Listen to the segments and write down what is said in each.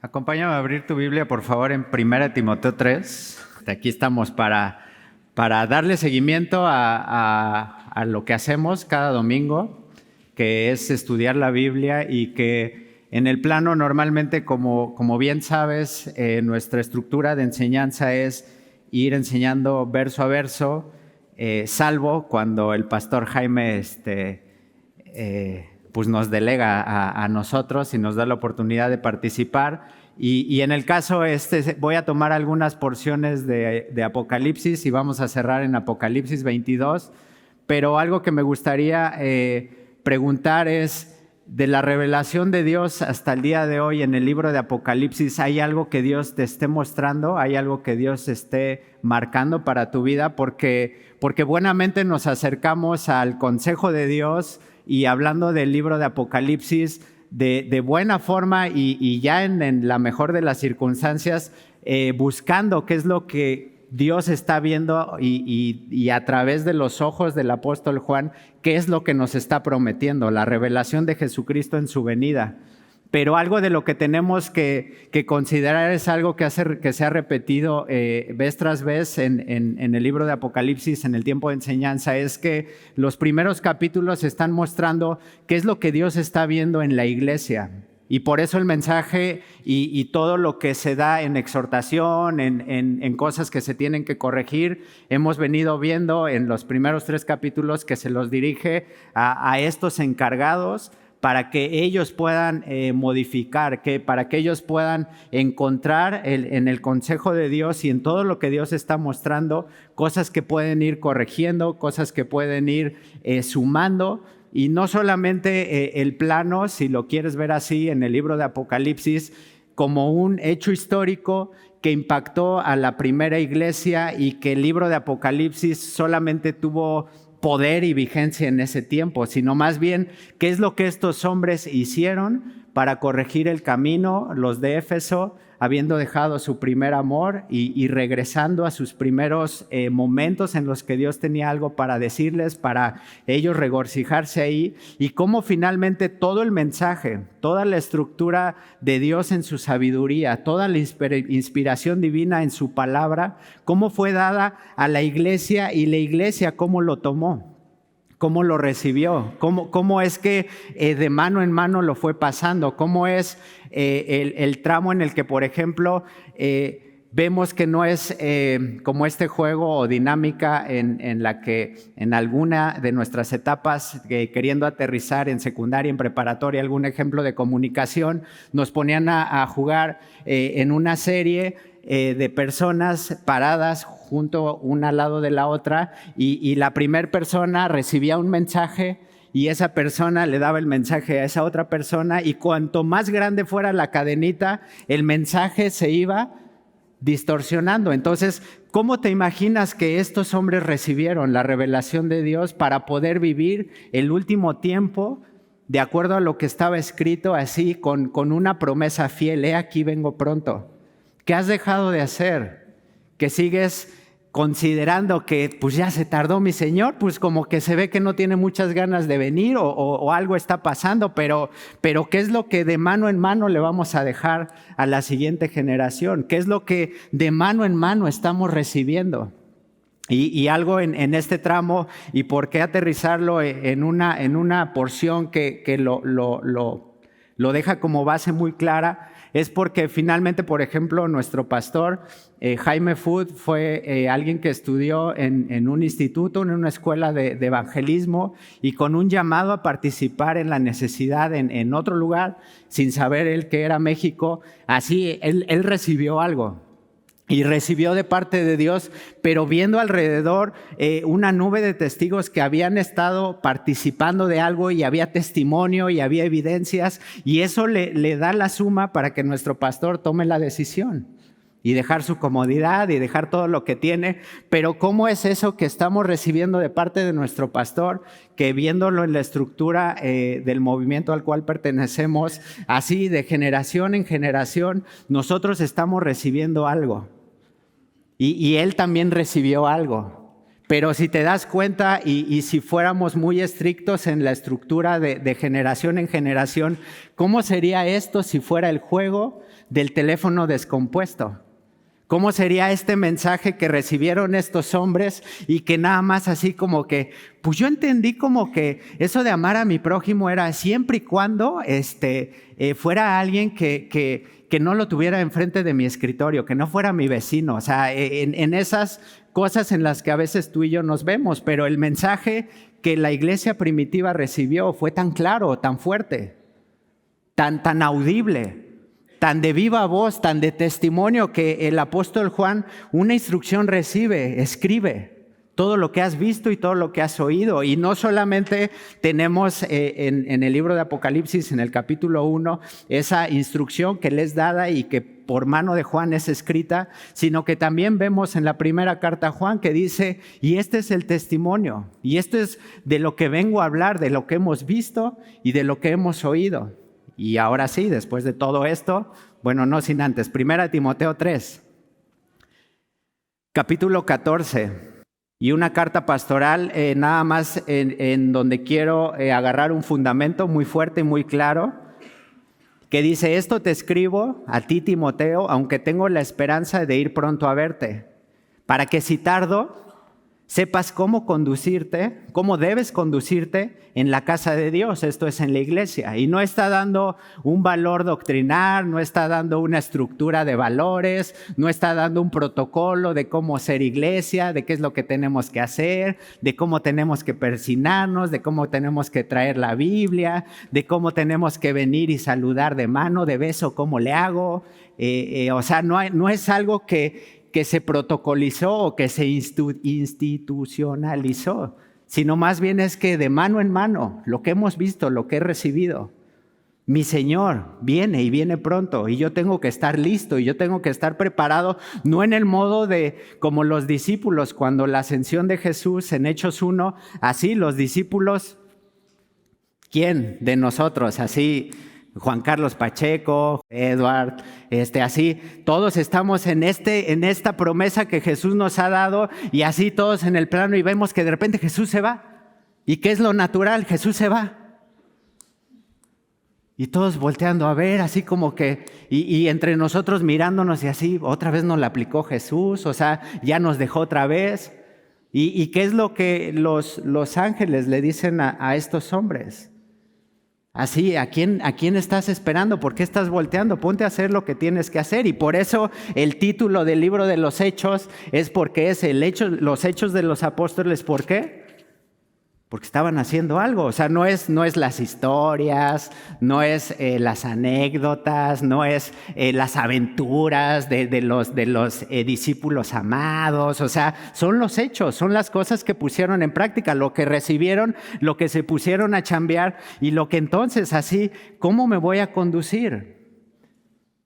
Acompáñame a abrir tu Biblia, por favor, en 1 Timoteo 3. Aquí estamos para darle seguimiento a lo que hacemos cada domingo, que es estudiar la Biblia y que en el plano normalmente, como bien sabes, nuestra estructura de enseñanza es ir enseñando verso a verso, salvo cuando el pastor Jaime pues nos delega a nosotros y nos da la oportunidad de participar. Y en el caso voy a tomar algunas porciones de Apocalipsis y vamos a cerrar en Apocalipsis 22, pero algo que me gustaría preguntar es, de la revelación de Dios hasta el día de hoy en el libro de Apocalipsis, ¿hay algo que Dios te esté mostrando? ¿Hay algo que Dios esté marcando para tu vida? Porque buenamente nos acercamos al consejo de Dios y hablando del libro de Apocalipsis de buena forma y ya en la mejor de las circunstancias, buscando qué es lo que Dios está viendo y a través de los ojos del apóstol Juan, qué es lo que nos está prometiendo, la revelación de Jesucristo en su venida. Pero algo de lo que tenemos que considerar es algo que se ha repetido vez tras vez en el libro de Apocalipsis, en el tiempo de enseñanza, es que los primeros capítulos están mostrando qué es lo que Dios está viendo en la iglesia. Y por eso el mensaje y todo lo que se da en exhortación, en cosas que se tienen que corregir, hemos venido viendo en los primeros 3 capítulos que se los dirige a estos encargados para que ellos puedan modificar, para que ellos puedan encontrar en el consejo de Dios y en todo lo que Dios está mostrando, cosas que pueden ir corrigiendo, cosas que pueden ir sumando. Y no solamente el plano, si lo quieres ver así, en el libro de Apocalipsis, como un hecho histórico que impactó a la primera iglesia y que el libro de Apocalipsis solamente tuvo poder y vigencia en ese tiempo, sino más bien qué es lo que estos hombres hicieron para corregir el camino, los de Éfeso, habiendo dejado su primer amor y regresando a sus primeros momentos en los que Dios tenía algo para decirles, para ellos regocijarse ahí, y cómo finalmente todo el mensaje, toda la estructura de Dios en su sabiduría, toda la inspiración divina en su palabra, cómo fue dada a la iglesia y la iglesia cómo lo tomó. ¿Cómo lo recibió? ¿Cómo es que de mano en mano lo fue pasando? ¿Cómo es el tramo en el que, por ejemplo, vemos que no es como este juego o dinámica en la que en alguna de nuestras etapas, queriendo aterrizar en secundaria, en preparatoria, algún ejemplo de comunicación, nos ponían a jugar en una serie de personas paradas junto una al lado de la otra y la primera persona recibía un mensaje y esa persona le daba el mensaje a esa otra persona y cuanto más grande fuera la cadenita, el mensaje se iba distorsionando. Entonces, ¿cómo te imaginas que estos hombres recibieron la revelación de Dios para poder vivir el último tiempo de acuerdo a lo que estaba escrito, así con una promesa fiel? He aquí vengo pronto. ¿Qué has dejado de hacer? ¿Que sigues considerando que pues ya se tardó mi Señor? Pues como que se ve que no tiene muchas ganas de venir o algo está pasando, pero ¿qué es lo que de mano en mano le vamos a dejar a la siguiente generación? ¿Qué es lo que de mano en mano estamos recibiendo? Y algo en este tramo, y por qué aterrizarlo en una porción que lo deja como base muy clara, es porque finalmente, por ejemplo, nuestro pastor Jaime Food fue alguien que estudió en un instituto, en una escuela de evangelismo y con un llamado a participar en la necesidad en otro lugar, sin saber él que era México. Así él recibió algo. Y recibió de parte de Dios, pero viendo alrededor una nube de testigos que habían estado participando de algo y había testimonio y había evidencias, y eso le da la suma para que nuestro pastor tome la decisión y dejar su comodidad y dejar todo lo que tiene. Pero ¿cómo es eso que estamos recibiendo de parte de nuestro pastor? Que viéndolo en la estructura del movimiento al cual pertenecemos, así de generación en generación, nosotros estamos recibiendo algo. Y él también recibió algo, Pero si te das cuenta y si fuéramos muy estrictos en la estructura de generación en generación, ¿cómo sería esto si fuera el juego del teléfono descompuesto? ¿Cómo sería este mensaje que recibieron estos hombres y que nada más así como que, pues yo entendí como que eso de amar a mi prójimo era siempre y cuando fuera alguien que no lo tuviera enfrente de mi escritorio, que no fuera mi vecino, o sea, en esas cosas en las que a veces tú y yo nos vemos, pero el mensaje que la iglesia primitiva recibió fue tan claro, tan fuerte, tan audible, tan de viva voz, tan de testimonio, que el apóstol Juan una instrucción recibe: escribe todo lo que has visto y todo lo que has oído. Y no solamente tenemos en el libro de Apocalipsis, en el capítulo 1, esa instrucción que le es dada y que por mano de Juan es escrita, sino que también vemos en la primera carta a Juan que dice: y este es el testimonio, y esto es de lo que vengo a hablar, de lo que hemos visto y de lo que hemos oído. Y ahora sí, después de todo esto, bueno, no sin antes, 1 Timoteo 3, capítulo 14, y una carta pastoral nada más en donde quiero agarrar un fundamento muy fuerte y muy claro, que dice: esto te escribo a ti, Timoteo, aunque tengo la esperanza de ir pronto a verte, para que si tardo, sepas cómo conducirte, cómo debes conducirte en la casa de Dios, esto es en la iglesia. Y no está dando un valor doctrinal, no está dando una estructura de valores, no está dando un protocolo de cómo ser iglesia, de qué es lo que tenemos que hacer, de cómo tenemos que persignarnos, de cómo tenemos que traer la Biblia, de cómo tenemos que venir y saludar de mano, de beso, cómo le hago. O sea, no es algo que se protocolizó o que se institucionalizó, sino más bien es que de mano en mano, lo que hemos visto, lo que he recibido, mi Señor viene y viene pronto y yo tengo que estar listo y yo tengo que estar preparado, no en el modo de como los discípulos cuando la ascensión de Jesús en Hechos 1, así los discípulos, ¿quién de nosotros? Así Juan Carlos Pacheco, Edward, así, todos estamos en esta promesa que Jesús nos ha dado y así todos en el plano y vemos que de repente Jesús se va. ¿Y qué es lo natural? Jesús se va. Y todos volteando a ver, así como que, y entre nosotros mirándonos y así, otra vez nos la aplicó Jesús, o sea, ya nos dejó otra vez. ¿Y qué es lo que los ángeles le dicen a estos hombres? Así, ¿a quién estás esperando? ¿Por qué estás volteando? Ponte a hacer lo que tienes que hacer. Y por eso el título del libro de los Hechos es porque es los Hechos de los Apóstoles. ¿Por qué? Porque estaban haciendo algo. O sea, no es las historias, no es las anécdotas, no es las aventuras de los discípulos amados. O sea, son los hechos, son las cosas que pusieron en práctica, lo que recibieron, lo que se pusieron a chambear y lo que entonces así, ¿cómo me voy a conducir?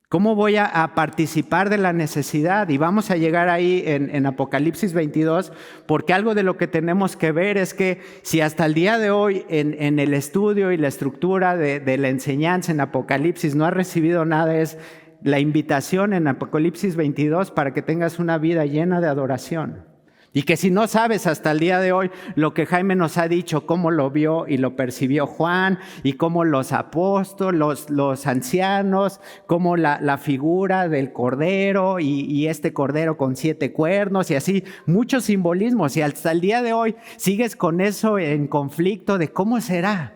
¿Cómo voy a participar de la necesidad? Y vamos a llegar ahí en Apocalipsis 22, porque algo de lo que tenemos que ver es que si hasta el día de hoy en el estudio y la estructura de la enseñanza en Apocalipsis no has recibido nada, es la invitación en Apocalipsis 22 para que tengas una vida llena de adoración. Y que si no sabes hasta el día de hoy lo que Jaime nos ha dicho, cómo lo vio y lo percibió Juan, y cómo los apóstoles, los ancianos, cómo la figura del cordero y este cordero con 7 cuernos y así, muchos simbolismos. Y hasta el día de hoy sigues con eso en conflicto de cómo será.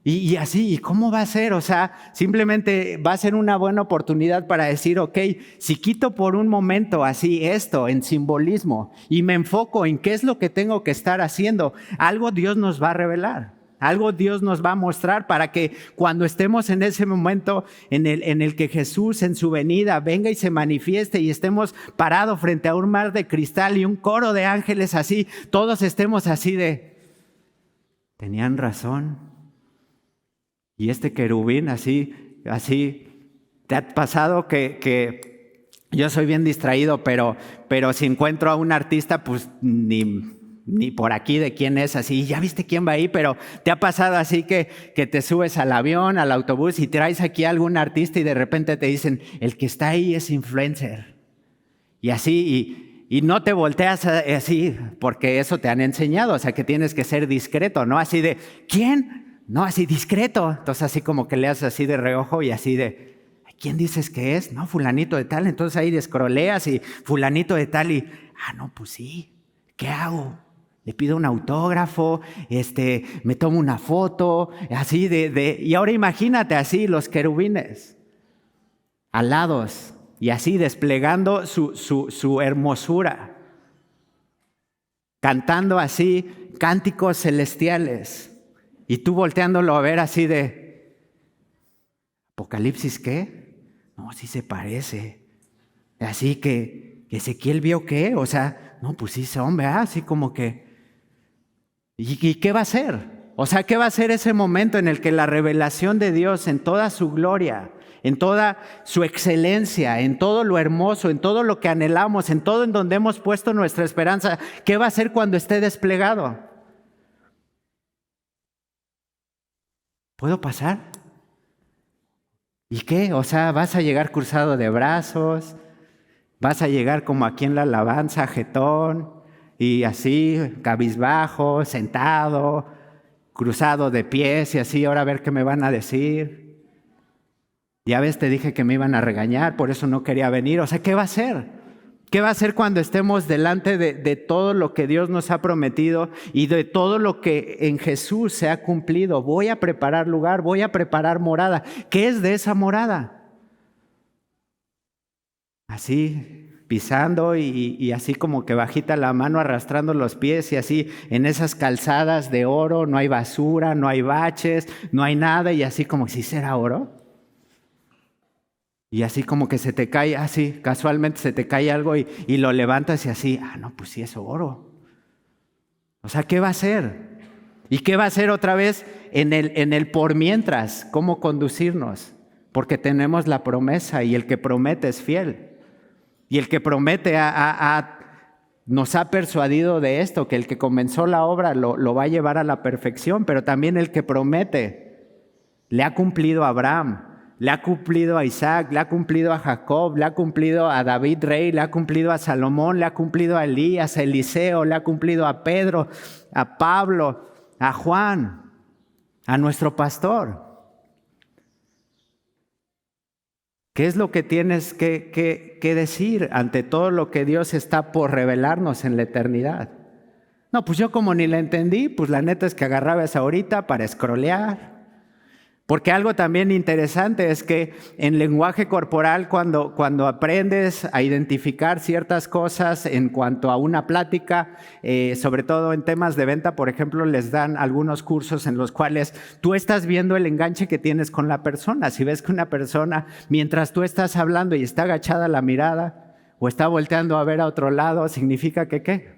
Y así, ¿y cómo va a ser? O sea, simplemente va a ser una buena oportunidad para decir, ok, si quito por un momento así esto en simbolismo y me enfoco en qué es lo que tengo que estar haciendo, algo Dios nos va a revelar, algo Dios nos va a mostrar para que cuando estemos en ese momento en el que Jesús en su venida venga y se manifieste y estemos parados frente a un mar de cristal y un coro de ángeles así, todos estemos así de, tenían razón. Y este querubín así, ¿te ha pasado que yo soy bien distraído, pero si encuentro a un artista, pues ni por aquí de quién es, así, ya viste quién va ahí, pero ¿te ha pasado así que te subes al avión, al autobús y traes aquí a algún artista y de repente te dicen, el que está ahí es influencer? Y así, Y no te volteas así, porque eso te han enseñado, o sea, que tienes que ser discreto, ¿no? Así de, ¿quién? No, así discreto. Entonces así como que le haces así de reojo y así de, ¿quién dices que es? No, fulanito de tal. Entonces ahí descroleas y fulanito de tal y, no, pues sí, ¿qué hago? Le pido un autógrafo, me tomo una foto, así y ahora imagínate así los querubines, alados, y así desplegando su hermosura, cantando así cánticos celestiales, y tú volteándolo a ver así de, ¿Apocalipsis qué? No, sí se parece. Así que Ezequiel vio qué, o sea, no, pues sí son, ¿verdad? Así como que, ¿y qué va a hacer? O sea, ¿qué va a ser ese momento en el que la revelación de Dios en toda su gloria, en toda su excelencia, en todo lo hermoso, en todo lo que anhelamos, en todo en donde hemos puesto nuestra esperanza, ¿qué va a hacer cuando esté desplegado? ¿Puedo pasar? ¿Y qué? O sea, ¿vas a llegar cruzado de brazos? ¿Vas a llegar como aquí en la alabanza, jetón? Y así, cabizbajo, sentado, cruzado de pies y así, ahora a ver qué me van a decir. Ya ves, te dije que me iban a regañar, por eso no quería venir. O sea, ¿qué va a hacer? ¿Qué va a hacer cuando estemos delante de todo lo que Dios nos ha prometido y de todo lo que en Jesús se ha cumplido? Voy a preparar lugar, voy a preparar morada. ¿Qué es de esa morada? Así, pisando y así como que bajita la mano, arrastrando los pies y así en esas calzadas de oro, no hay basura, no hay baches, no hay nada y así como si será oro. Y así como que se te cae, así casualmente se te cae algo y lo levantas y así, no, pues sí es oro. O sea, ¿qué va a hacer? ¿Y qué va a hacer otra vez en el por mientras? ¿Cómo conducirnos? Porque tenemos la promesa y el que promete es fiel. Y el que promete nos ha persuadido de esto, que el que comenzó la obra lo va a llevar a la perfección, pero también el que promete le ha cumplido a Abraham. Le ha cumplido a Isaac, le ha cumplido a Jacob, le ha cumplido a David rey, le ha cumplido a Salomón, le ha cumplido a Elías, a Eliseo, le ha cumplido a Pedro, a Pablo, a Juan, a nuestro pastor. ¿Qué es lo que tienes que decir ante todo lo que Dios está por revelarnos en la eternidad? No, pues yo como ni la entendí, pues la neta es que agarraba esa ahorita para escrolear. Porque algo también interesante es que en lenguaje corporal, cuando aprendes a identificar ciertas cosas en cuanto a una plática, sobre todo en temas de venta, por ejemplo, les dan algunos cursos en los cuales tú estás viendo el enganche que tienes con la persona. Si ves que una persona, mientras tú estás hablando y está agachada la mirada o está volteando a ver a otro lado, significa que ¿qué?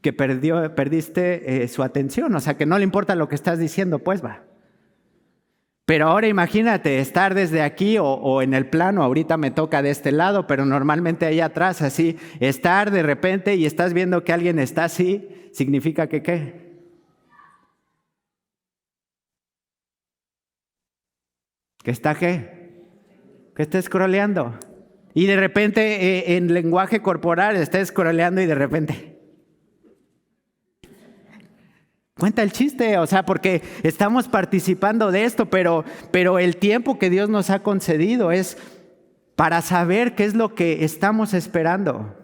Que perdiste su atención, o sea, que no le importa lo que estás diciendo, pues va. Pero ahora imagínate estar desde aquí o en el plano, ahorita me toca de este lado, pero normalmente ahí atrás, así, estar de repente y estás viendo que alguien está así, significa que ¿qué? ¿Que está qué? Que está scrolleando. Y de repente en lenguaje corporal está scrolleando y de repente cuenta el chiste, o sea, porque estamos participando de esto, pero el tiempo que Dios nos ha concedido es para saber qué es lo que estamos esperando.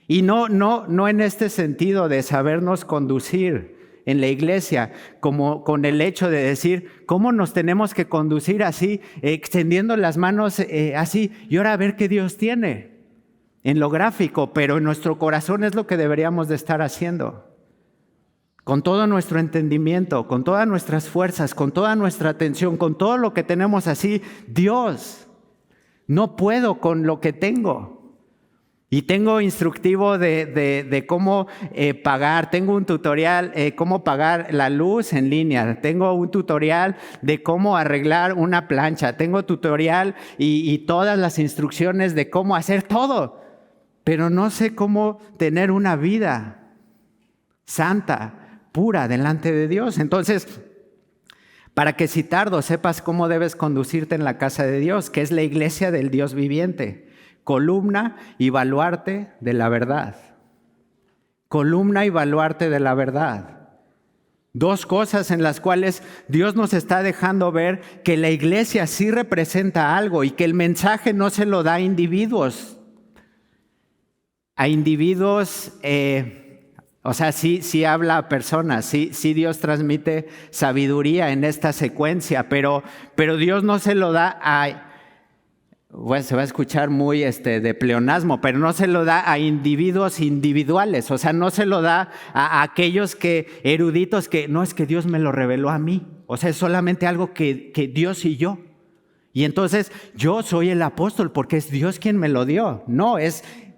Y no en este sentido de sabernos conducir en la iglesia, como con el hecho de decir cómo nos tenemos que conducir así, extendiendo las manos así, y ahora a ver qué Dios tiene en lo gráfico, pero en nuestro corazón es lo que deberíamos de estar haciendo. Con todo nuestro entendimiento, con todas nuestras fuerzas, con toda nuestra atención, con todo lo que tenemos así, Dios, no puedo con lo que tengo. Y tengo instructivo de cómo pagar, tengo un tutorial cómo pagar la luz en línea, tengo un tutorial de cómo arreglar una plancha, tengo tutorial y todas las instrucciones de cómo hacer todo, pero no sé cómo tener una vida santa, pura delante de Dios. Entonces, para que si tardo sepas cómo debes conducirte en la casa de Dios, que es la iglesia del Dios viviente, columna y baluarte de la verdad. Columna y baluarte de la verdad. Dos cosas en las cuales Dios nos está dejando ver que la iglesia sí representa algo y que el mensaje no se lo da a individuos. A individuos, sí habla a personas, sí Dios transmite sabiduría en esta secuencia, pero Dios no se lo da a... Bueno, se va a escuchar muy de pleonasmo, pero no se lo da a individuos individuales, o sea, no se lo da a aquellos eruditos que no es que Dios me lo reveló a mí, o sea, es solamente algo que Dios y yo. Y entonces yo soy el apóstol porque es Dios quien me lo dio. No,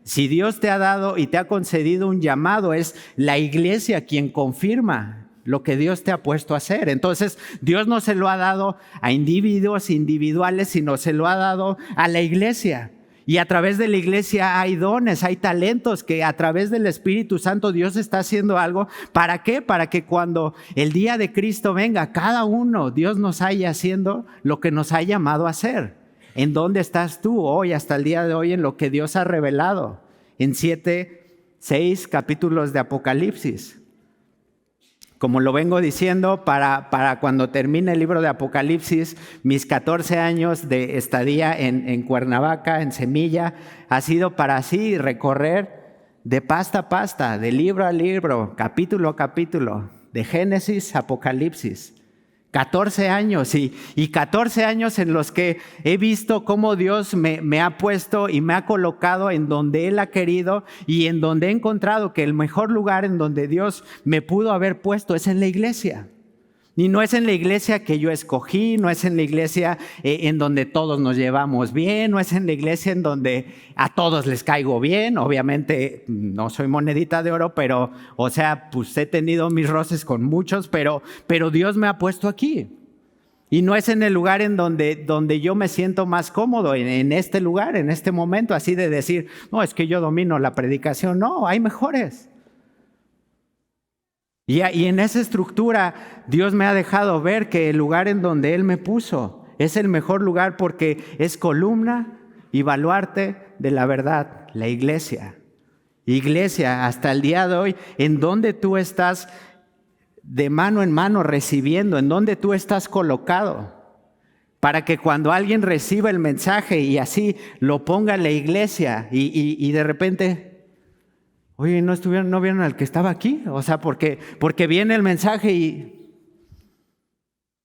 si Dios te ha dado y te ha concedido un llamado, es la iglesia quien confirma lo que Dios te ha puesto a hacer. Entonces, Dios no se lo ha dado a individuos individuales, sino se lo ha dado a la iglesia. Y a través de la iglesia hay dones, hay talentos que a través del Espíritu Santo Dios está haciendo algo. ¿Para qué? Para que cuando el día de Cristo venga, cada uno, Dios nos haya haciendo lo que nos ha llamado a hacer. ¿En dónde estás tú hoy, hasta el día de hoy, en lo que Dios ha revelado? En 6 capítulos de Apocalipsis. Como lo vengo diciendo, para cuando termine el libro de Apocalipsis, mis 14 años de estadía en Cuernavaca, en Semilla, ha sido para así recorrer de pasta a pasta, de libro a libro, capítulo a capítulo, de Génesis a Apocalipsis. 14 años y 14 años en los que he visto cómo Dios me ha puesto y me ha colocado en donde Él ha querido y en donde he encontrado que el mejor lugar en donde Dios me pudo haber puesto es en la iglesia. Y no es en la iglesia que yo escogí, no es en la iglesia en donde todos nos llevamos bien, no es en la iglesia en donde a todos les caigo bien. Obviamente no soy monedita de oro, pero, pues he tenido mis roces con muchos, pero Dios me ha puesto aquí. Y no es en el lugar en donde yo me siento más cómodo, en este lugar, en este momento, así de decir, no, es que yo domino la predicación. No, hay mejores. Y en esa estructura Dios me ha dejado ver que el lugar en donde Él me puso es el mejor lugar porque es columna y baluarte de la verdad, la iglesia. Iglesia, hasta el día de hoy, en donde tú estás de mano en mano recibiendo, en donde tú estás colocado, para que cuando alguien reciba el mensaje y así lo ponga en la iglesia y de repente... Oye, ¿no vieron al que estaba aquí? O sea, porque viene el mensaje y,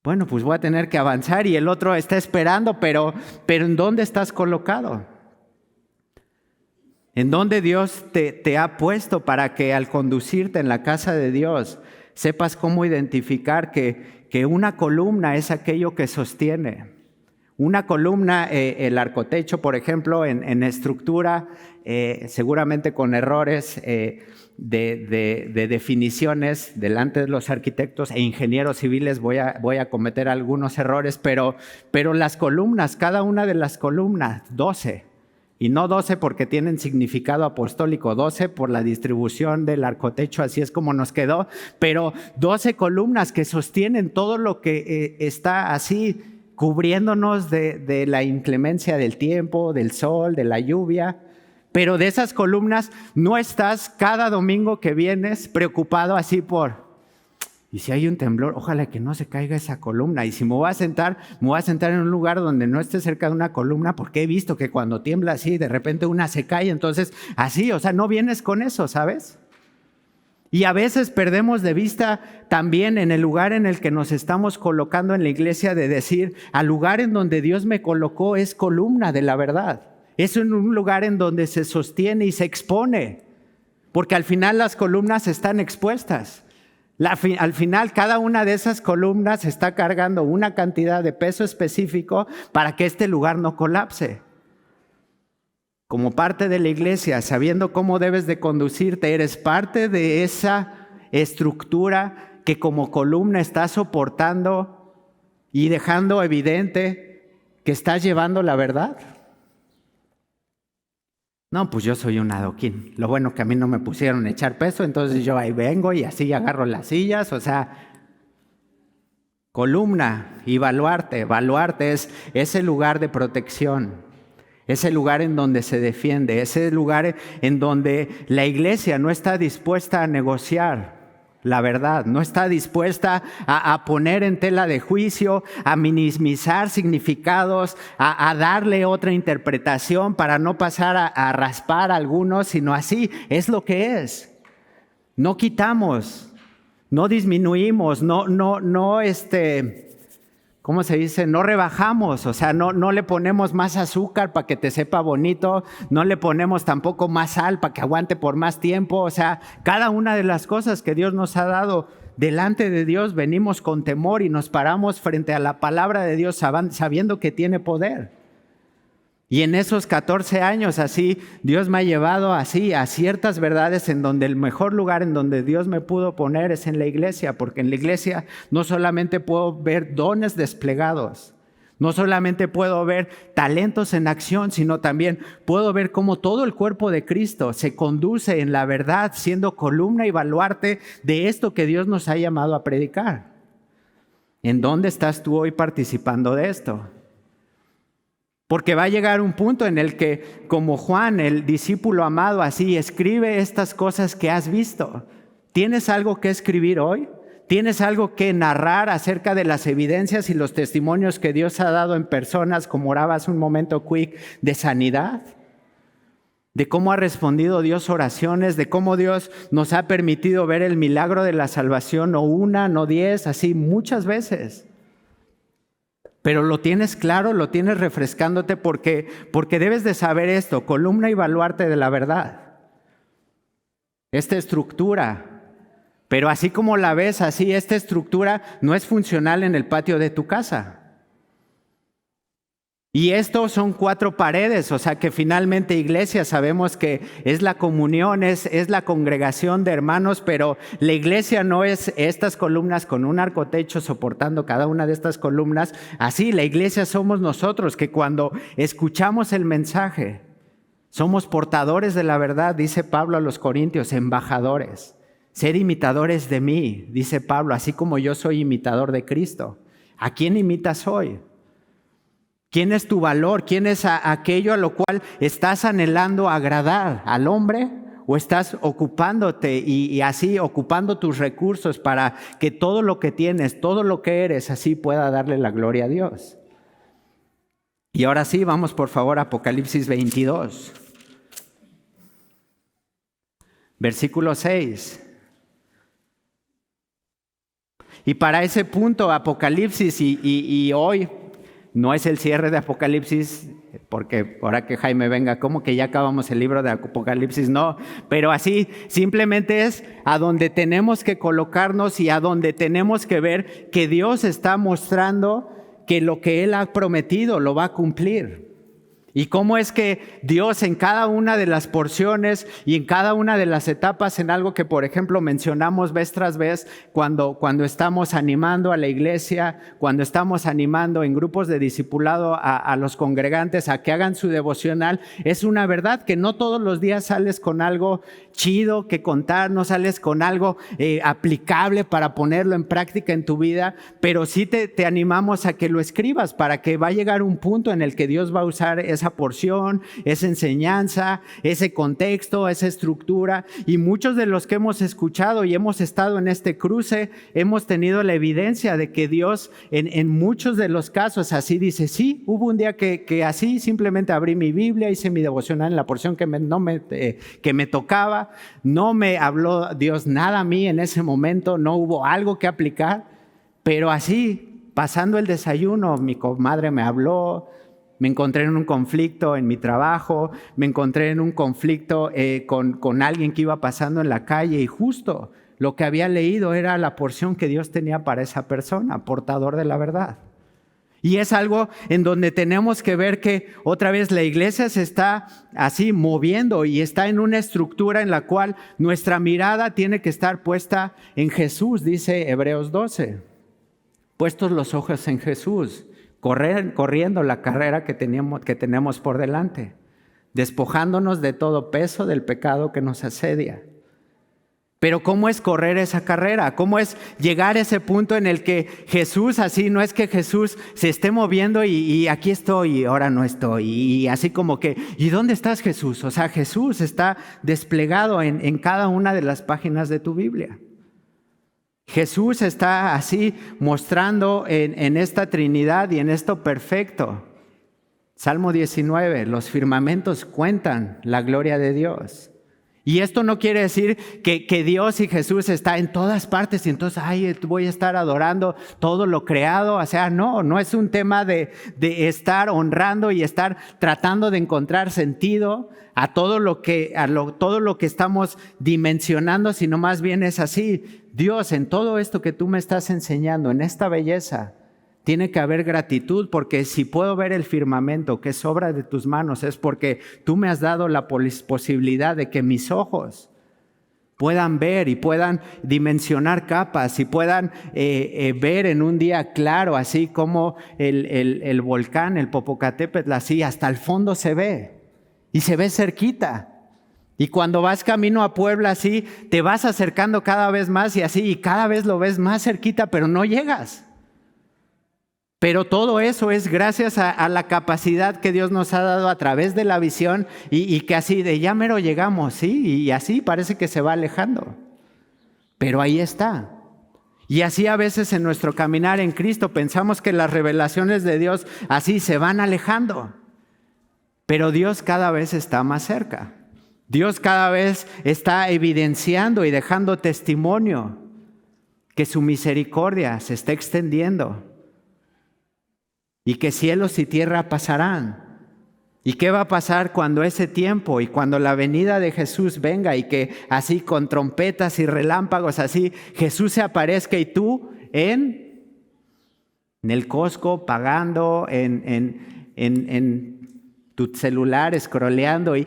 bueno, pues voy a tener que avanzar y el otro está esperando, pero ¿en dónde estás colocado? ¿En dónde Dios te ha puesto para que al conducirte en la casa de Dios sepas cómo identificar que una columna es aquello que sostiene? Una columna, el arcotecho, por ejemplo, en estructura, seguramente con errores de definiciones delante de los arquitectos e ingenieros civiles voy a cometer algunos errores, pero las columnas, cada una de las columnas, 12, y no 12 porque tienen significado apostólico, 12 por la distribución del arcotecho, así es como nos quedó, pero 12 columnas que sostienen todo lo que está así, cubriéndonos de la inclemencia del tiempo, del sol, de la lluvia. Pero de esas columnas no estás cada domingo que vienes preocupado así y si hay un temblor, ojalá que no se caiga esa columna. Y si me voy a sentar en un lugar donde no esté cerca de una columna, porque he visto que cuando tiembla así, de repente una se cae, entonces así, no vienes con eso, ¿sabes? Y a veces perdemos de vista también en el lugar en el que nos estamos colocando en la iglesia de decir, al lugar en donde Dios me colocó es columna de la verdad. Es un lugar en donde se sostiene y se expone, porque al final las columnas están expuestas. Al final cada una de esas columnas está cargando una cantidad de peso específico para que este lugar no colapse. Como parte de la iglesia, sabiendo cómo debes de conducirte, eres parte de esa estructura que como columna está soportando y dejando evidente que estás llevando la verdad. No, pues yo soy un adoquín. Lo bueno que a mí no me pusieron a echar peso, entonces yo ahí vengo y así agarro las sillas, columna y baluarte. Baluarte es ese lugar de protección. Es el lugar en donde se defiende, es el lugar en donde la iglesia no está dispuesta a negociar la verdad, no está dispuesta a poner en tela de juicio, a minimizar significados, a darle otra interpretación para no pasar a raspar a algunos, sino así es lo que es. No quitamos, no disminuimos, ¿cómo se dice? No rebajamos, o sea, no le ponemos más azúcar para que te sepa bonito, no le ponemos tampoco más sal para que aguante por más tiempo, o sea, cada una de las cosas que Dios nos ha dado delante de Dios, venimos con temor y nos paramos frente a la palabra de Dios sabiendo que tiene poder. Y en esos 14 años así, Dios me ha llevado así a ciertas verdades en donde el mejor lugar en donde Dios me pudo poner es en la iglesia, porque en la iglesia no solamente puedo ver dones desplegados, no solamente puedo ver talentos en acción, sino también puedo ver cómo todo el cuerpo de Cristo se conduce en la verdad, siendo columna y baluarte de esto que Dios nos ha llamado a predicar. ¿En dónde estás tú hoy participando de esto? Porque va a llegar un punto en el que, como Juan, el discípulo amado, así, escribe estas cosas que has visto. ¿Tienes algo que escribir hoy? ¿Tienes algo que narrar acerca de las evidencias y los testimonios que Dios ha dado en personas, como oraba hace un momento Quick, de sanidad? De cómo ha respondido Dios oraciones, de cómo Dios nos ha permitido ver el milagro de la salvación, no una, no 10, así muchas veces. Pero lo tienes claro, lo tienes refrescándote porque debes de saber esto, columna y baluarte de la verdad. Esta estructura, pero así como la ves así, esta estructura no es funcional en el patio de tu casa. Y esto son 4 paredes, o sea que finalmente iglesia sabemos que es la comunión, es la congregación de hermanos, pero la iglesia no es estas columnas con un arcotecho soportando cada una de estas columnas. Así, la iglesia somos nosotros que cuando escuchamos el mensaje, somos portadores de la verdad, dice Pablo a los Corintios, embajadores. Ser imitadores de mí, dice Pablo, así como yo soy imitador de Cristo. ¿A quién imitas hoy? ¿Quién es tu valor? ¿Quién es aquello a lo cual estás anhelando agradar? ¿Al hombre? ¿O estás ocupándote y así ocupando tus recursos para que todo lo que tienes, todo lo que eres, así pueda darle la gloria a Dios? Y ahora sí, vamos por favor a Apocalipsis 22. Versículo 6. Y para ese punto, Apocalipsis y hoy, no es el cierre de Apocalipsis, porque ahora que Jaime venga, ¿cómo que ya acabamos el libro de Apocalipsis? No, pero así simplemente es a donde tenemos que colocarnos y a donde tenemos que ver que Dios está mostrando que lo que Él ha prometido lo va a cumplir. Y cómo es que Dios en cada una de las porciones y en cada una de las etapas, en algo que por ejemplo mencionamos vez tras vez cuando estamos animando a la iglesia, cuando estamos animando en grupos de discipulado a los congregantes a que hagan su devocional, es una verdad que no todos los días sales con algo chido que contar, no sales con algo aplicable para ponerlo en práctica en tu vida, pero sí te animamos a que lo escribas para que va a llegar un punto en el que Dios va a usar esa porción, esa enseñanza, ese contexto, esa estructura. Y muchos de los que hemos escuchado y hemos estado en este cruce, hemos tenido la evidencia de que Dios en muchos de los casos así dice, sí, hubo un día que así simplemente abrí mi Biblia, hice mi devocional en la porción que me tocaba, no me habló Dios nada a mí en ese momento, no hubo algo que aplicar, pero así, pasando el desayuno, mi comadre me habló. Me encontré en un conflicto en mi trabajo, me encontré en un conflicto con alguien que iba pasando en la calle y justo lo que había leído era la porción que Dios tenía para esa persona, portador de la verdad. Y es algo en donde tenemos que ver que otra vez la iglesia se está así moviendo y está en una estructura en la cual nuestra mirada tiene que estar puesta en Jesús, dice Hebreos 12. Puestos los ojos en Jesús. Corriendo la carrera que tenemos por delante, despojándonos de todo peso del pecado que nos asedia. Pero ¿cómo es correr esa carrera? ¿Cómo es llegar a ese punto en el que Jesús, así, no es que Jesús se esté moviendo y aquí estoy y ahora no estoy? Y así como que, ¿y dónde estás, Jesús? O sea, Jesús está desplegado en cada una de las páginas de tu Biblia. Jesús está así mostrando en esta Trinidad y en esto perfecto. Salmo 19, los firmamentos cuentan la gloria de Dios. Y esto no quiere decir que Dios y Jesús está en todas partes y entonces, voy a estar adorando todo lo creado. O sea, no es un tema de estar honrando y estar tratando de encontrar sentido a todo lo que estamos dimensionando, sino más bien es así. Dios, en todo esto que tú me estás enseñando, en esta belleza, tiene que haber gratitud, porque si puedo ver el firmamento que es obra de tus manos, es porque tú me has dado la posibilidad de que mis ojos puedan ver y puedan dimensionar capas y puedan ver en un día claro, así como el volcán, el Popocatépetl, así hasta el fondo se ve y se ve cerquita. Y cuando vas camino a Puebla, así te vas acercando cada vez más y así, y cada vez lo ves más cerquita, pero no llegas. Pero todo eso es gracias a la capacidad que Dios nos ha dado a través de la visión y que así de ya mero llegamos, ¿sí? Y así parece que se va alejando. Pero ahí está. Y así a veces en nuestro caminar en Cristo pensamos que las revelaciones de Dios así se van alejando. Pero Dios cada vez está más cerca. Dios cada vez está evidenciando y dejando testimonio que su misericordia se está extendiendo. Y que cielos y tierra pasarán. ¿Y qué va a pasar cuando ese tiempo y cuando la venida de Jesús venga y que así con trompetas y relámpagos así Jesús se aparezca y tú en el Costco pagando, en tu celular scrolleando y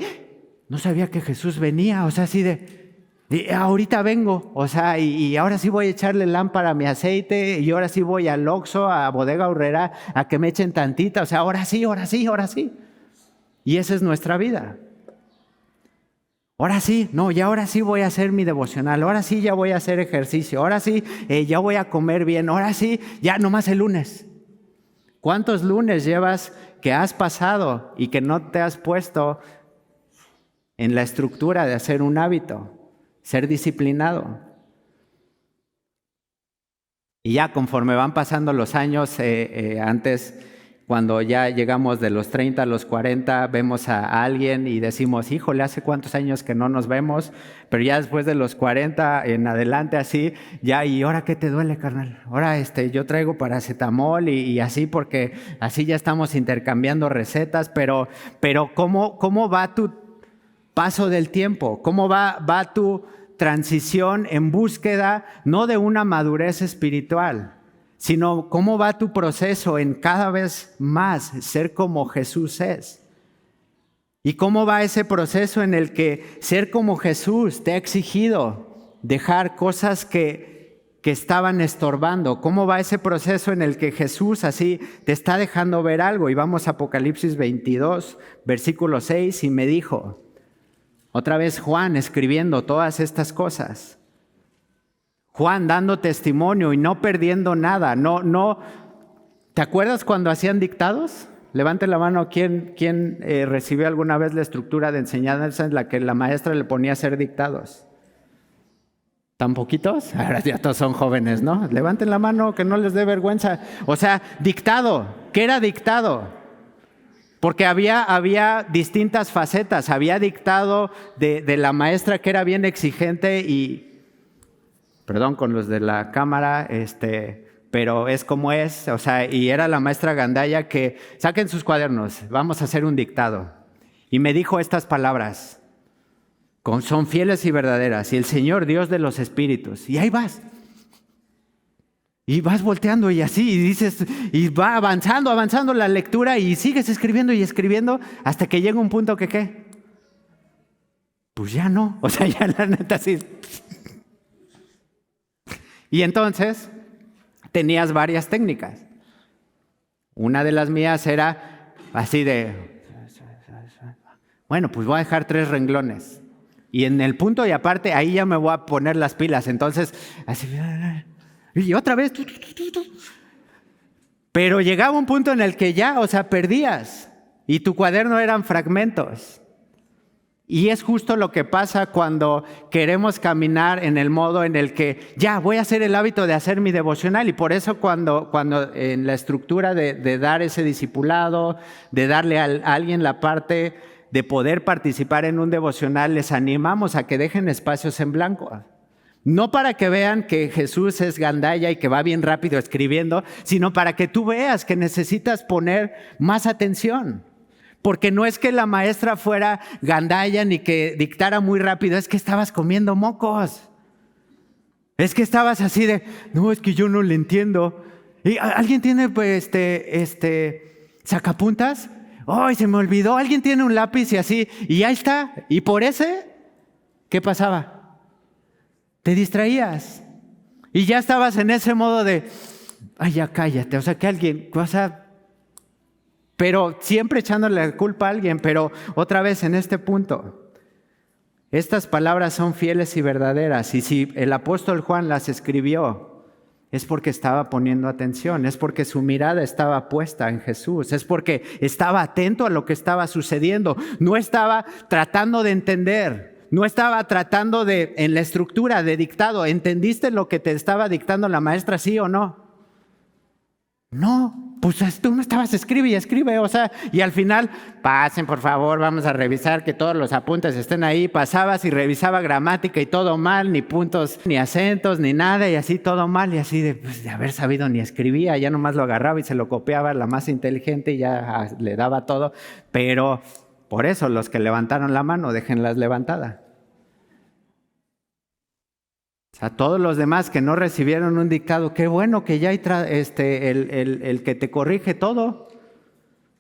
no sabía que Jesús venía, o sea, así de ahorita vengo, o sea, y ahora sí voy a echarle lámpara a mi aceite y ahora sí voy al Oxxo, a Bodega Aurrera, a que me echen tantita, o sea, ahora sí. Y esa es nuestra vida. Ahora sí, y ahora sí voy a hacer mi devocional, ahora sí ya voy a hacer ejercicio, ahora sí ya voy a comer bien, ahora sí, ya nomás el lunes. ¿Cuántos lunes llevas que has pasado y que no te has puesto en la estructura de hacer un hábito? Ser disciplinado. Y ya conforme van pasando los años, antes, cuando ya llegamos de los 30 a los 40, vemos a alguien y decimos, híjole, hace cuántos años que no nos vemos, pero ya después de los 40 en adelante así, ya, ¿y ahora qué te duele, carnal? Ahora yo traigo paracetamol y así, porque así ya estamos intercambiando recetas, pero ¿cómo va tu paso del tiempo? ¿Cómo va tu transición en búsqueda no de una madurez espiritual, sino cómo va tu proceso en cada vez más ser como Jesús es? ¿Y cómo va ese proceso en el que ser como Jesús te ha exigido dejar cosas que estaban estorbando? ¿Cómo va ese proceso en el que Jesús así te está dejando ver algo? Y vamos a Apocalipsis 22, versículo 6, y me dijo, otra vez Juan escribiendo todas estas cosas. Juan dando testimonio y no perdiendo nada. No. ¿Te acuerdas cuando hacían dictados? Levante la mano ¿quién recibió alguna vez la estructura de enseñanza en la que la maestra le ponía a hacer dictados? ¿Tan poquitos? Ahora ya todos son jóvenes, ¿no? Levanten la mano, que no les dé vergüenza. O sea, dictado. ¿Qué era dictado? Porque había distintas facetas. Había dictado de la maestra que era bien exigente y, perdón con los de la cámara, pero es como es, o sea, y era la maestra Gandaya que saquen sus cuadernos, vamos a hacer un dictado. Y me dijo estas palabras, son fieles y verdaderas, y el Señor Dios de los espíritus. Y ahí vas. Y vas volteando y así, y dices, y va avanzando la lectura y sigues escribiendo y escribiendo hasta que llega un punto que ¿qué? Pues ya no, o sea, ya la neta así. Y entonces tenías varias técnicas. Una de las mías era así de, bueno, pues voy a dejar 3 renglones. Y en el punto y aparte, ahí ya me voy a poner las pilas. Entonces, así, y otra vez. Pero llegaba un punto en el que ya, perdías. Y tu cuaderno eran fragmentos. Y es justo lo que pasa cuando queremos caminar en el modo en el que ya voy a hacer el hábito de hacer mi devocional. Y por eso cuando en la estructura de dar ese discipulado, de darle a alguien la parte de poder participar en un devocional, les animamos a que dejen espacios en blanco. No para que vean que Jesús es gandalla y que va bien rápido escribiendo, sino para que tú veas que necesitas poner más atención. Porque no es que la maestra fuera gandalla ni que dictara muy rápido, es que estabas comiendo mocos. Es que estabas así de, no, es que yo no le entiendo. ¿Y alguien tiene sacapuntas? ¡Ay, se me olvidó! ¿Alguien tiene un lápiz y así? Y ahí está. ¿Y por ese? ¿Qué pasaba? Te distraías. Y ya estabas en ese modo de, ay, ya cállate. Que alguien, pero siempre echándole la culpa a alguien, pero otra vez en este punto. Estas palabras son fieles y verdaderas, y si el apóstol Juan las escribió, es porque estaba poniendo atención, es porque su mirada estaba puesta en Jesús, es porque estaba atento a lo que estaba sucediendo, no estaba tratando de entender, no estaba tratando de, en la estructura de dictado, ¿entendiste lo que te estaba dictando la maestra, sí o no? No, pues tú no estabas, escribe y escribe, y al final, pasen por favor, vamos a revisar que todos los apuntes estén ahí. Pasabas y revisaba gramática y todo mal, ni puntos, ni acentos, ni nada, y así todo mal, y así de haber sabido ni escribía, ya nomás lo agarraba y se lo copiaba la más inteligente y ya le daba todo. Pero por eso los que levantaron la mano, déjenlas levantada. Todos los demás que no recibieron un dictado, qué bueno que ya hay el que te corrige todo.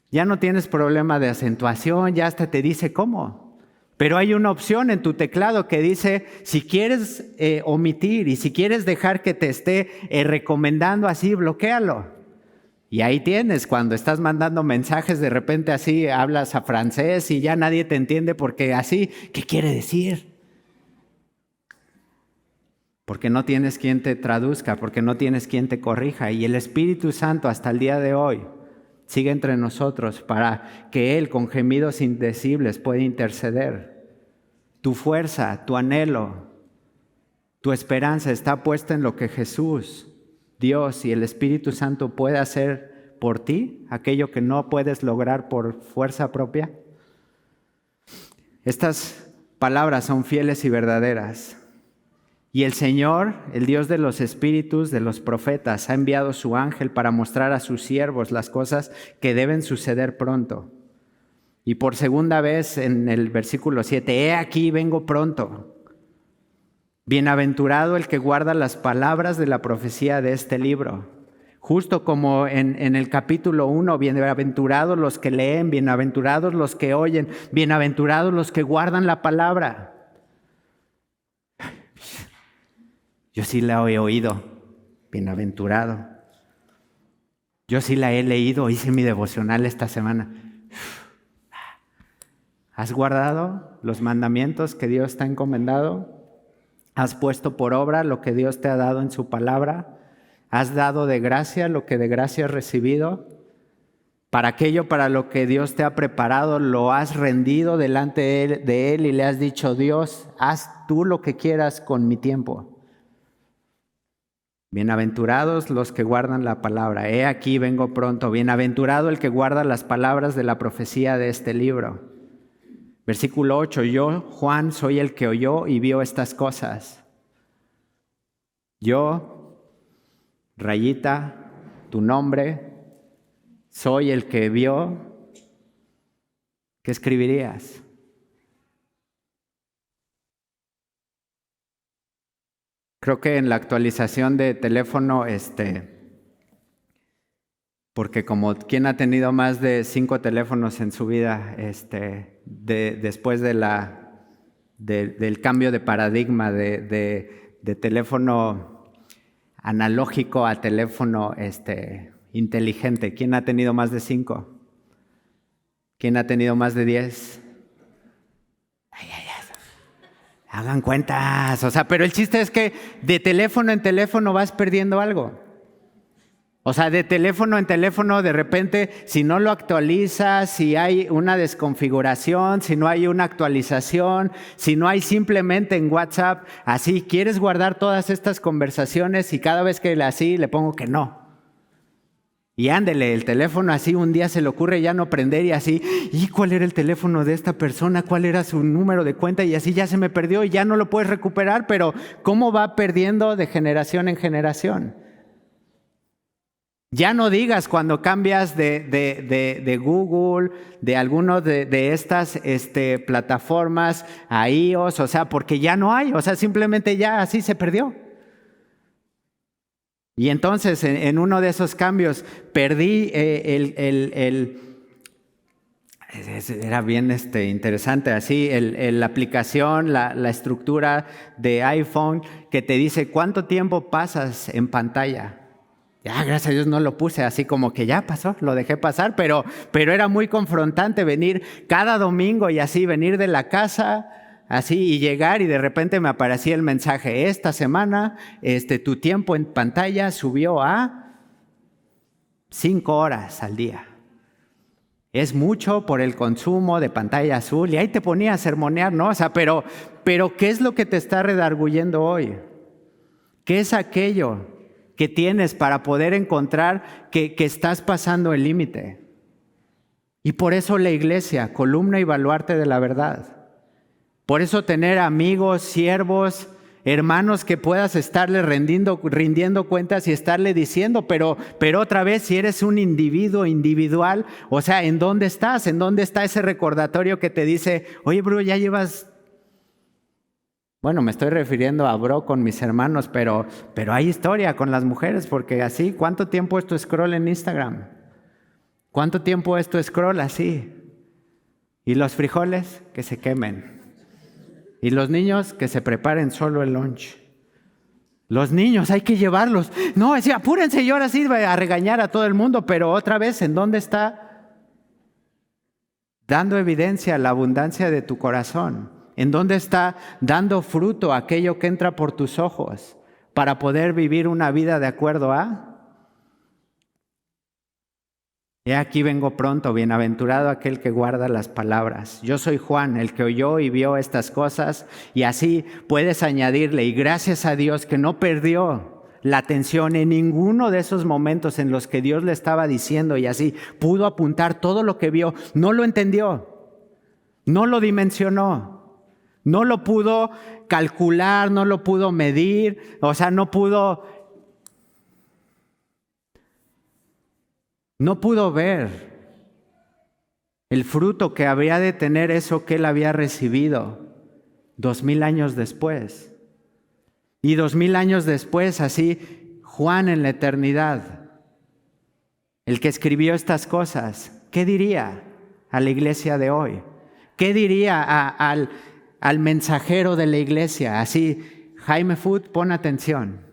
Ya no tienes problema de acentuación, ya hasta te dice cómo. Pero hay una opción en tu teclado que dice, si quieres omitir y si quieres dejar que te esté recomendando así, bloquéalo. Y ahí tienes, cuando estás mandando mensajes, de repente así hablas a francés y ya nadie te entiende porque así, ¿qué quiere decir? Porque no tienes quien te traduzca, porque no tienes quien te corrija. Y el Espíritu Santo hasta el día de hoy sigue entre nosotros para que Él con gemidos indecibles pueda interceder. Tu fuerza, tu anhelo, tu esperanza está puesta en lo que Jesús, Dios y el Espíritu Santo puede hacer por ti, aquello que no puedes lograr por fuerza propia. Estas palabras son fieles y verdaderas. Y el Señor, el Dios de los espíritus, de los profetas, ha enviado su ángel para mostrar a sus siervos las cosas que deben suceder pronto. Y por segunda vez en el versículo 7, he aquí, vengo pronto. Bienaventurado el que guarda las palabras de la profecía de este libro. Justo como en el capítulo 1, bienaventurados los que leen, bienaventurados los que oyen, bienaventurados los que guardan la palabra. Yo sí la he oído, bienaventurado. Yo sí la he leído, hice mi devocional esta semana. ¿Has guardado los mandamientos que Dios te ha encomendado? ¿Has puesto por obra lo que Dios te ha dado en su palabra? ¿Has dado de gracia lo que de gracia has recibido? Para aquello para lo que Dios te ha preparado, lo has rendido delante de Él y le has dicho, Dios, haz tú lo que quieras con mi tiempo. Bienaventurados los que guardan la palabra. He aquí, vengo pronto. Bienaventurado el que guarda las palabras de la profecía de este libro. Versículo 8. Yo, Juan, soy el que oyó y vio estas cosas. Yo, rayita, tu nombre, soy el que vio. ¿Qué escribirías? Creo que en la actualización de teléfono, porque como quien ha tenido más de 5 teléfonos en su vida, después del cambio de paradigma de teléfono analógico a teléfono inteligente, ¿quién ha tenido más de 5? ¿Quién ha tenido más de 10? Hagan cuentas. O sea, pero el chiste es que de teléfono en teléfono vas perdiendo algo. O sea, de teléfono en teléfono, de repente, si no lo actualizas, si hay una desconfiguración, si no hay una actualización, si no hay simplemente en WhatsApp, así, quieres guardar todas estas conversaciones y cada vez que así le pongo que no. Y ándele, el teléfono así, un día se le ocurre ya no prender y así, ¿y cuál era el teléfono de esta persona? ¿Cuál era su número de cuenta? Y así ya se me perdió y ya no lo puedes recuperar, pero ¿cómo va perdiendo de generación en generación? Ya no digas cuando cambias de Google, de alguno de estas plataformas a iOS, o sea, porque ya no hay, o sea, simplemente ya así se perdió. Y entonces en uno de esos cambios perdí era bien interesante así, la aplicación, la estructura de iPhone que te dice cuánto tiempo pasas en pantalla. Ya, gracias a Dios no lo puse así como que ya pasó, lo dejé pasar, pero era muy confrontante venir cada domingo y así venir de la casa así y llegar y de repente me aparecía el mensaje, esta semana tu tiempo en pantalla subió a 5 horas al día. Es mucho por el consumo de pantalla azul y ahí te ponía a sermonear, ¿no? O sea, pero ¿qué es lo que te está redarguyendo hoy? ¿Qué es aquello que tienes para poder encontrar que estás pasando el límite? Y por eso la iglesia, columna y baluarte de la verdad. Por eso tener amigos, siervos, hermanos que puedas estarle rindiendo cuentas y estarle diciendo, pero otra vez, si eres un individuo individual, o sea, ¿en dónde estás? ¿En dónde está ese recordatorio que te dice, oye, bro, ya llevas... Bueno, me estoy refiriendo a bro con mis hermanos, pero hay historia con las mujeres, porque así, ¿cuánto tiempo es tu scroll en Instagram? ¿Cuánto tiempo es tu scroll así? Y los frijoles que se quemen. Y los niños que se preparen solo el lunch. Los niños hay que llevarlos. No, decía, apúrense, y ahora sí a regañar a todo el mundo, pero otra vez, ¿en dónde está dando evidencia la abundancia de tu corazón? ¿En dónde está dando fruto aquello que entra por tus ojos para poder vivir una vida de acuerdo a? He aquí vengo pronto, bienaventurado aquel que guarda las palabras. Yo soy Juan, el que oyó y vio estas cosas, y así puedes añadirle, y gracias a Dios que no perdió la atención en ninguno de esos momentos en los que Dios le estaba diciendo, y así pudo apuntar todo lo que vio. No lo entendió, no lo dimensionó, no lo pudo calcular, no lo pudo medir, o sea, no pudo ver el fruto que habría de tener eso que él había recibido 2000 años después. Y 2000 años después, así, Juan en la eternidad, el que escribió estas cosas, ¿qué diría a la iglesia de hoy? ¿Qué diría al mensajero de la iglesia? Así, Jaime Food, pon atención.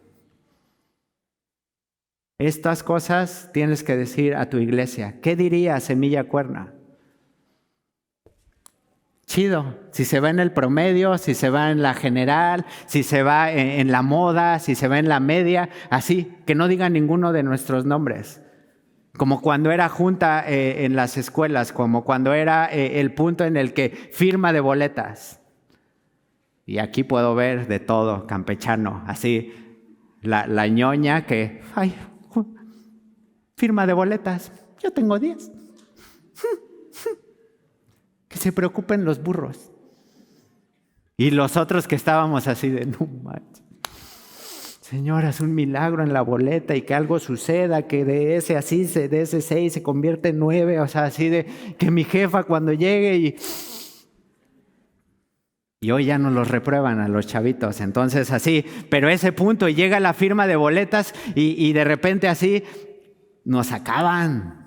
Estas cosas tienes que decir a tu iglesia. ¿Qué diría Semilla Cuerna? Chido, si se va en el promedio, si se va en la general, si se va en la moda, si se va en la media, así, que no digan ninguno de nuestros nombres. Como cuando era junta en las escuelas, como cuando era el punto en el que firma de boletas. Y aquí puedo ver de todo, campechano, así, la ñoña que, ay, firma de boletas, yo tengo 10. Que se preocupen los burros. Y los otros que estábamos así de, no manches. Señor, haz un milagro en la boleta y que algo suceda, que de ese 6 se convierte en 9, o sea, así de que mi jefa cuando llegue y hoy ya no los reprueban a los chavitos, entonces así, pero ese punto y llega la firma de boletas y de repente así nos acaban.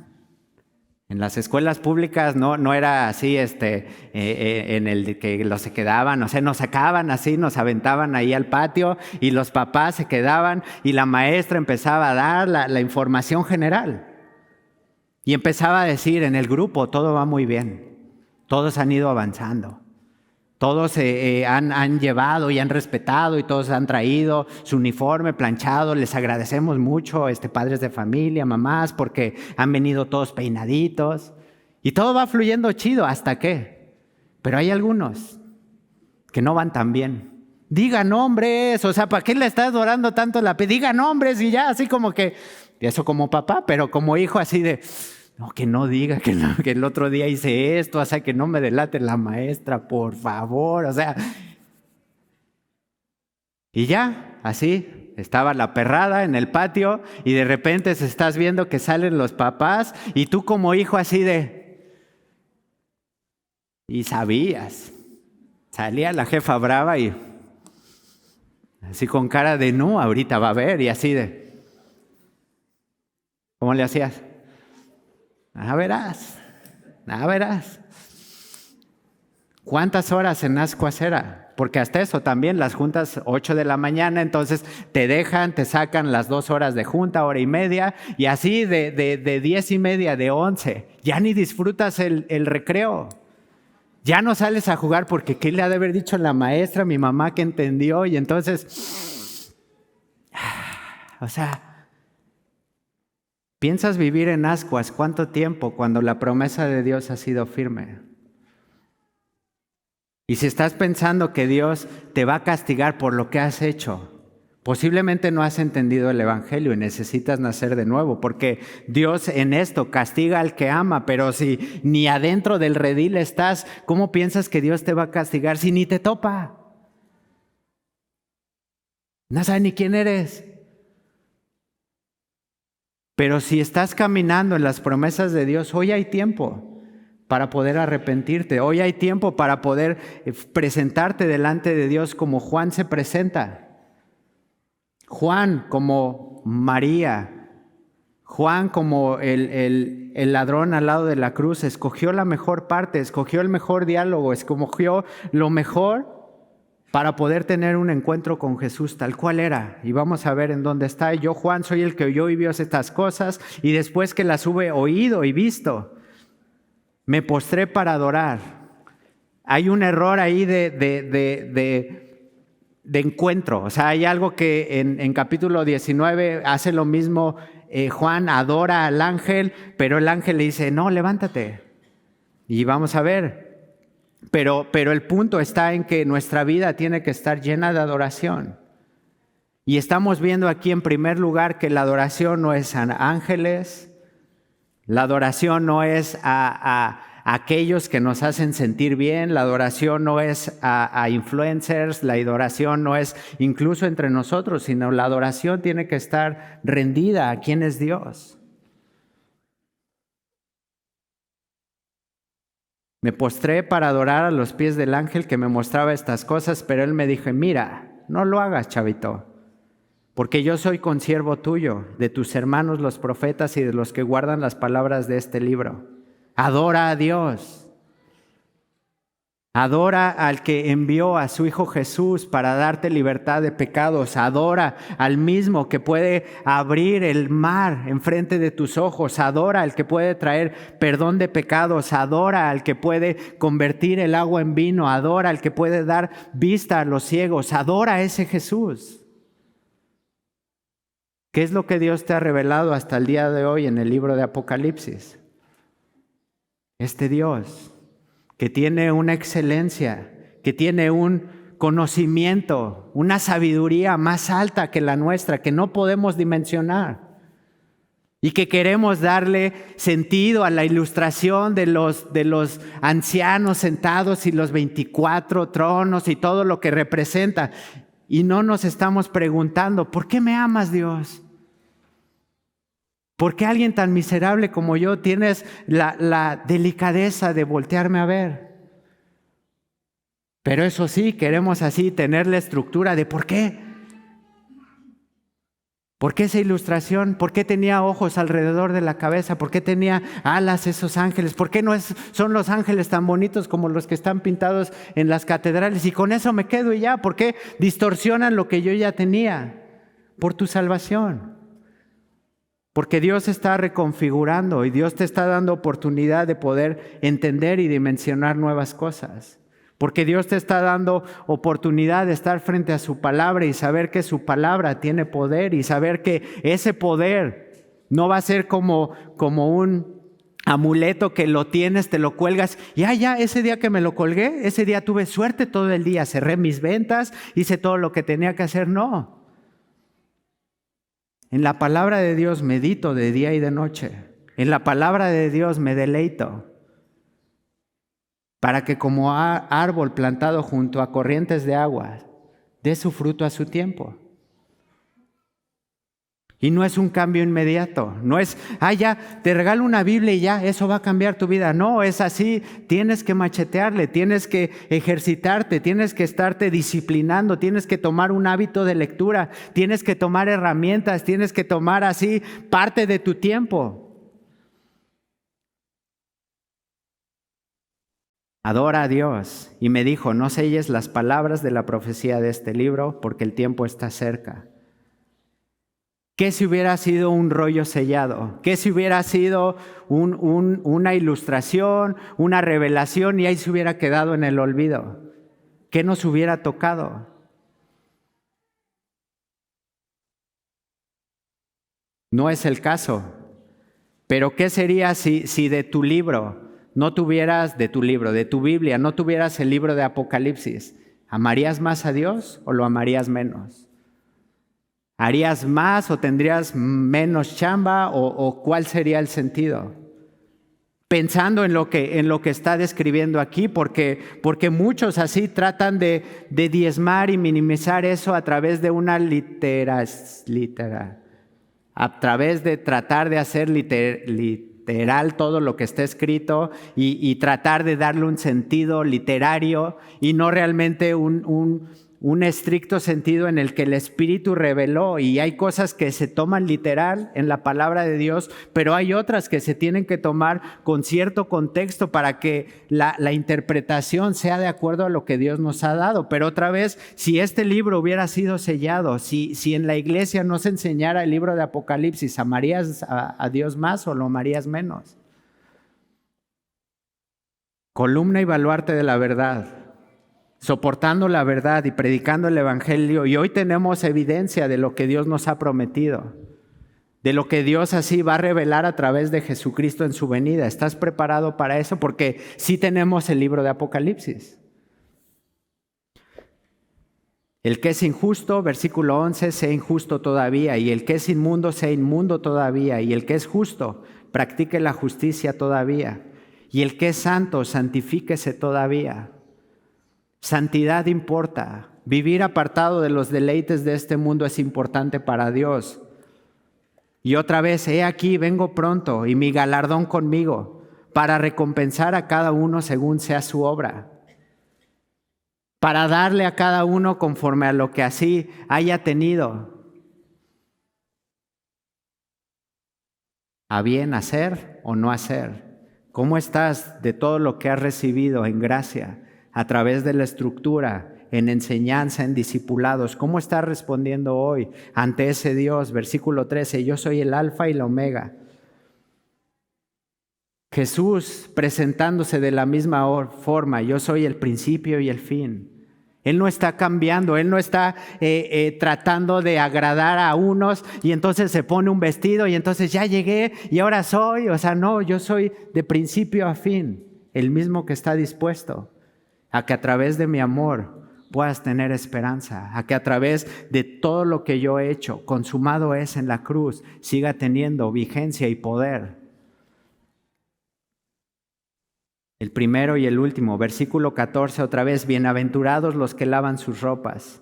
En las escuelas públicas no era así, en el que los se quedaban, o sea, nos sacaban así, nos aventaban ahí al patio y los papás se quedaban y la maestra empezaba a dar la información general. Y empezaba a decir en el grupo, todo va muy bien, todos han ido avanzando. Todos han llevado y han respetado y todos han traído su uniforme planchado. Les agradecemos mucho, padres de familia, mamás, porque han venido todos peinaditos. Y todo va fluyendo chido, ¿hasta qué? Pero hay algunos que no van tan bien. Diga nombres, o sea, ¿para qué le estás orando tanto la pe? Diga nombres y ya, así como que, eso como papá, pero como hijo así de, no, que no diga que el otro día hice esto, o sea, que no me delate la maestra, por favor, o sea. Y ya, así, estaba la perrada en el patio y de repente se estás viendo que salen los papás y tú como hijo así de, y sabías, salía la jefa brava y así con cara de no, ahorita va a ver y así de, ¿cómo le hacías? Verás. ¿Cuántas horas en Ascuas era? Porque hasta eso también, las juntas 8 de la mañana, entonces te dejan, te sacan las 2 horas de junta, hora y media, y así de 10 y media, de 11, ya ni disfrutas el recreo. Ya no sales a jugar porque ¿qué le ha de haber dicho la maestra, mi mamá que entendió? Y entonces, o sea, ¿piensas vivir en Ascuas cuánto tiempo cuando la promesa de Dios ha sido firme? Y si estás pensando que Dios te va a castigar por lo que has hecho, posiblemente no has entendido el Evangelio y necesitas nacer de nuevo, porque Dios en esto castiga al que ama, pero si ni adentro del redil estás, ¿cómo piensas que Dios te va a castigar si ni te topa? No sabes ni quién eres. Pero si estás caminando en las promesas de Dios, hoy hay tiempo para poder arrepentirte. Hoy hay tiempo para poder presentarte delante de Dios como Juan se presenta. Juan como María, Juan como el ladrón al lado de la cruz, escogió la mejor parte, escogió el mejor diálogo, escogió lo mejor para poder tener un encuentro con Jesús tal cual era. Y vamos a ver en dónde está. Yo, Juan, soy el que oyó y vio estas cosas, y después que las hube oído y visto, me postré para adorar. Hay un error ahí de encuentro. O sea, hay algo que en capítulo 19 hace lo mismo. Juan adora al ángel, pero el ángel le dice, no, levántate. Y vamos a ver. Pero el punto está en que nuestra vida tiene que estar llena de adoración. Y estamos viendo aquí en primer lugar que la adoración no es a ángeles, la adoración no es a aquellos que nos hacen sentir bien, la adoración no es a influencers, la adoración no es incluso entre nosotros, sino la adoración tiene que estar rendida a quién es Dios. Me postré para adorar a los pies del ángel que me mostraba estas cosas, pero él me dijo, mira, no lo hagas, chavito, porque yo soy consiervo tuyo, de tus hermanos los profetas y de los que guardan las palabras de este libro. Adora a Dios. Adora al que envió a su Hijo Jesús para darte libertad de pecados. Adora al mismo que puede abrir el mar enfrente de tus ojos. Adora al que puede traer perdón de pecados. Adora al que puede convertir el agua en vino. Adora al que puede dar vista a los ciegos. Adora a ese Jesús. ¿Qué es lo que Dios te ha revelado hasta el día de hoy en el libro de Apocalipsis? Este Dios que tiene una excelencia, que tiene un conocimiento, una sabiduría más alta que la nuestra, que no podemos dimensionar, y que queremos darle sentido a la ilustración de los ancianos sentados y los 24 tronos y todo lo que representa, y no nos estamos preguntando, ¿por qué me amas, Dios? ¿Por qué alguien tan miserable como yo tienes la delicadeza de voltearme a ver? Pero eso sí, queremos así tener la estructura de ¿por qué? ¿Por qué esa ilustración? ¿Por qué tenía ojos alrededor de la cabeza? ¿Por qué tenía alas esos ángeles? ¿Por qué no son los ángeles tan bonitos como los que están pintados en las catedrales? Y con eso me quedo y ya. ¿Por qué distorsionan lo que yo ya tenía? Por tu salvación. Porque Dios está reconfigurando y Dios te está dando oportunidad de poder entender y dimensionar nuevas cosas. Porque Dios te está dando oportunidad de estar frente a su palabra y saber que su palabra tiene poder y saber que ese poder no va a ser como un amuleto que lo tienes, te lo cuelgas. Ya, ese día que me lo colgué, ese día tuve suerte todo el día, cerré mis ventas, hice todo lo que tenía que hacer. No. En la palabra de Dios medito de día y de noche. En la palabra de Dios me deleito. Para que como árbol plantado junto a corrientes de agua, dé su fruto a su tiempo. Y no es un cambio inmediato, no es, ya, te regalo una Biblia y ya, eso va a cambiar tu vida. No, es así, tienes que machetearle, tienes que ejercitarte, tienes que estarte disciplinando, tienes que tomar un hábito de lectura, tienes que tomar herramientas, tienes que tomar así parte de tu tiempo. Adora a Dios. Y me dijo, no selles las palabras de la profecía de este libro porque el tiempo está cerca. ¿Qué si hubiera sido un rollo sellado? ¿Qué si hubiera sido una ilustración, una revelación y ahí se hubiera quedado en el olvido? ¿Qué nos hubiera tocado? No es el caso. Pero ¿qué sería si de tu libro no tuvieras, de tu Biblia, no tuvieras el libro de Apocalipsis? ¿Amarías más a Dios o lo amarías menos? ¿Harías más o tendrías menos chamba o cuál sería el sentido? Pensando en lo que está describiendo aquí, porque muchos así tratan de diezmar y minimizar eso a través de una a través de tratar de hacer literal todo lo que está escrito y tratar de darle un sentido literario y no realmente un estricto sentido en el que el Espíritu reveló. Y hay cosas que se toman literal en la palabra de Dios, pero hay otras que se tienen que tomar con cierto contexto para que la interpretación sea de acuerdo a lo que Dios nos ha dado. Pero otra vez, si este libro hubiera sido sellado, si en la iglesia no se enseñara el libro de Apocalipsis, ¿amarías a Dios más o lo amarías menos? Columna y baluarte de la verdad, soportando la verdad y predicando el evangelio. Y hoy tenemos evidencia de lo que Dios nos ha prometido, de lo que Dios así va a revelar a través de Jesucristo en su venida. ¿Estás preparado para eso? Porque sí tenemos el libro de Apocalipsis. El que es injusto, versículo 11, sea injusto todavía, y el que es inmundo, sea inmundo todavía, y el que es justo, practique la justicia todavía, y el que es santo, santifíquese todavía. Santidad importa. Vivir apartado de los deleites de este mundo es importante para Dios. Y otra vez, he aquí, vengo pronto y mi galardón conmigo para recompensar a cada uno según sea su obra, para darle a cada uno conforme a lo que así haya tenido a bien hacer o no hacer. ¿Cómo estás de todo lo que has recibido en gracia? A través de la estructura, en enseñanza, en discipulados. ¿Cómo estás respondiendo hoy ante ese Dios? Versículo 13, yo soy el alfa y la omega. Jesús presentándose de la misma forma, yo soy el principio y el fin. Él no está cambiando, Él no está tratando de agradar a unos y entonces se pone un vestido y entonces ya llegué y ahora soy. O sea, no, yo soy de principio a fin, el mismo que está dispuesto a que a través de mi amor puedas tener esperanza, a que a través de todo lo que yo he hecho, consumado es en la cruz, siga teniendo vigencia y poder. El primero y el último, versículo 14, otra vez, bienaventurados los que lavan sus ropas.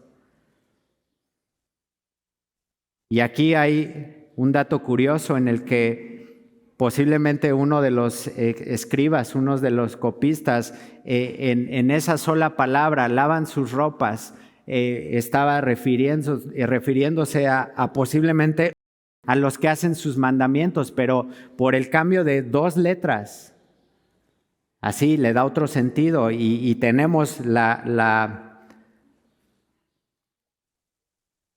Y aquí hay un dato curioso en el que posiblemente uno de los escribas, uno de los copistas, en esa sola palabra, lavan sus ropas, estaba refiriéndose a posiblemente a los que hacen sus mandamientos, pero por el cambio de 2 letras, así le da otro sentido y tenemos la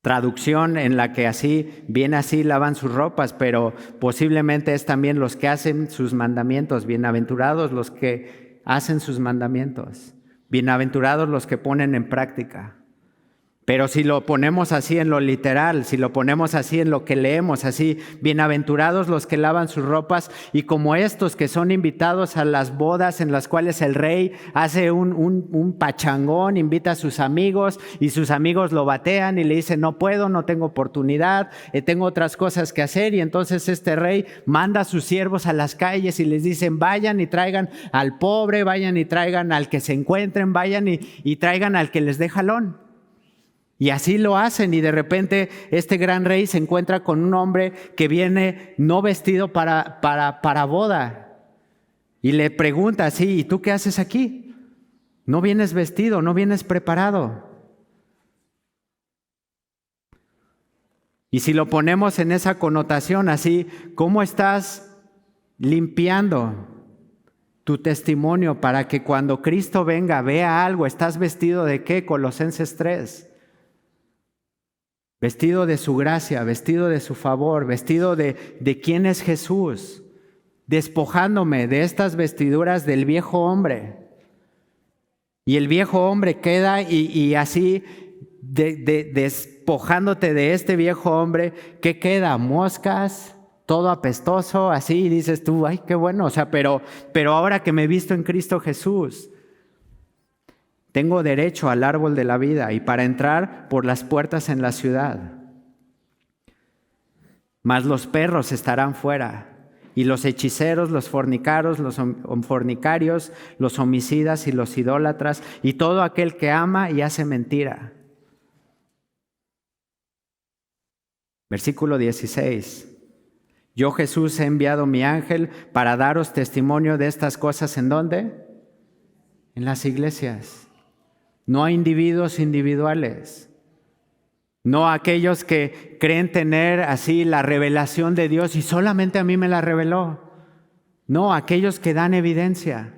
traducción en la que así viene así, lavan sus ropas, pero posiblemente es también los que hacen sus mandamientos. Bienaventurados los que hacen sus mandamientos. Bienaventurados los que ponen en práctica. Pero si lo ponemos así en lo literal, si lo ponemos así en lo que leemos, así, bienaventurados los que lavan sus ropas, y como estos que son invitados a las bodas en las cuales el rey hace un pachangón, invita a sus amigos y sus amigos lo batean y le dicen no puedo, no tengo oportunidad, tengo otras cosas que hacer, y entonces este rey manda a sus siervos a las calles y les dicen vayan y traigan al pobre, vayan y traigan al que se encuentren, vayan y traigan al que les dé jalón. Y así lo hacen, y de repente este gran rey se encuentra con un hombre que viene no vestido para boda. Y le pregunta así, ¿y tú qué haces aquí? No vienes vestido, no vienes preparado. Y si lo ponemos en esa connotación así, ¿cómo estás limpiando tu testimonio para que cuando Cristo venga vea algo? ¿Estás vestido de qué? Colosenses 3. Vestido de su gracia, vestido de su favor, vestido de quién es Jesús, despojándome de estas vestiduras del viejo hombre. Y el viejo hombre queda y así despojándote de este viejo hombre, ¿qué queda? Moscas, todo apestoso, así, y dices tú, ay, qué bueno, o sea, pero ahora que me he visto en Cristo Jesús, tengo derecho al árbol de la vida y para entrar por las puertas en la ciudad. Mas los perros estarán fuera, y los hechiceros, los fornicarios, los homicidas y los idólatras, y todo aquel que ama y hace mentira. Versículo 16. Yo, Jesús, he enviado mi ángel para daros testimonio de estas cosas. ¿En dónde? En las iglesias. No a individuos individuales, no a aquellos que creen tener así la revelación de Dios y solamente a mí me la reveló. No, a aquellos que dan evidencia,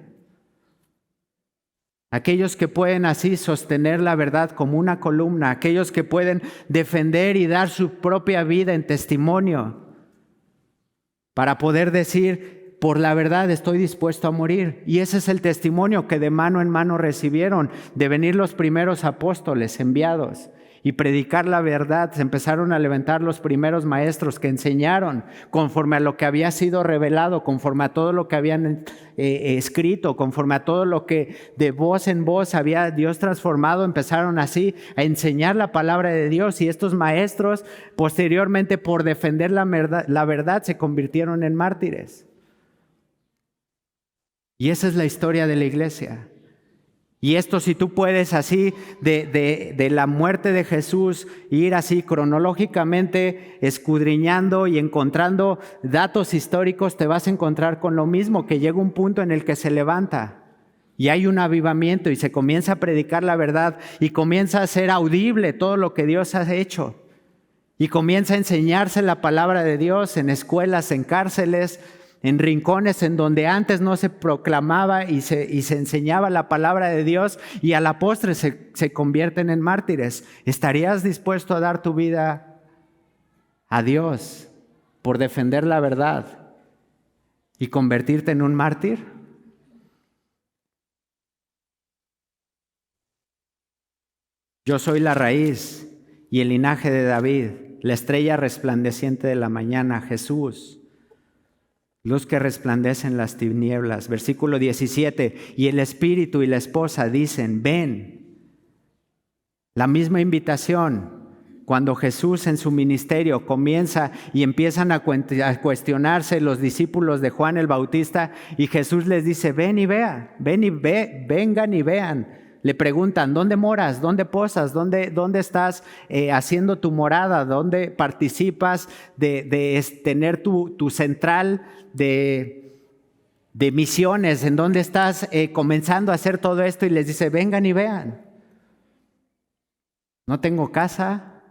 aquellos que pueden así sostener la verdad como una columna, aquellos que pueden defender y dar su propia vida en testimonio para poder decir, por la verdad estoy dispuesto a morir. Y ese es el testimonio que de mano en mano recibieron, de venir los primeros apóstoles enviados y predicar la verdad. Se empezaron a levantar los primeros maestros que enseñaron conforme a lo que había sido revelado, conforme a todo lo que habían escrito, conforme a todo lo que de voz en voz había Dios transformado. Empezaron así a enseñar la palabra de Dios, y estos maestros posteriormente, por defender la verdad, se convirtieron en mártires. Y esa es la historia de la iglesia. Y esto, si tú puedes así de la muerte de Jesús ir así cronológicamente escudriñando y encontrando datos históricos, te vas a encontrar con lo mismo, que llega un punto en el que se levanta y hay un avivamiento y se comienza a predicar la verdad y comienza a ser audible todo lo que Dios ha hecho, y comienza a enseñarse la palabra de Dios en escuelas, en cárceles, en rincones en donde antes no se proclamaba y se enseñaba la palabra de Dios, y a la postre se convierten en mártires. ¿Estarías dispuesto a dar tu vida a Dios por defender la verdad y convertirte en un mártir? Yo soy la raíz y el linaje de David, la estrella resplandeciente de la mañana, Jesús, luz que resplandece en las tinieblas. Versículo 17, y el espíritu y la esposa dicen, ven. La misma invitación, cuando Jesús en su ministerio comienza y empiezan a cuestionarse los discípulos de Juan el Bautista, y Jesús les dice, ven y vean, vengan y vean. Le preguntan, ¿dónde moras? ¿Dónde posas? ¿Dónde estás haciendo tu morada? ¿Dónde participas de tener tu central de misiones? ¿En dónde estás comenzando a hacer todo esto? Y les dice, vengan y vean. No tengo casa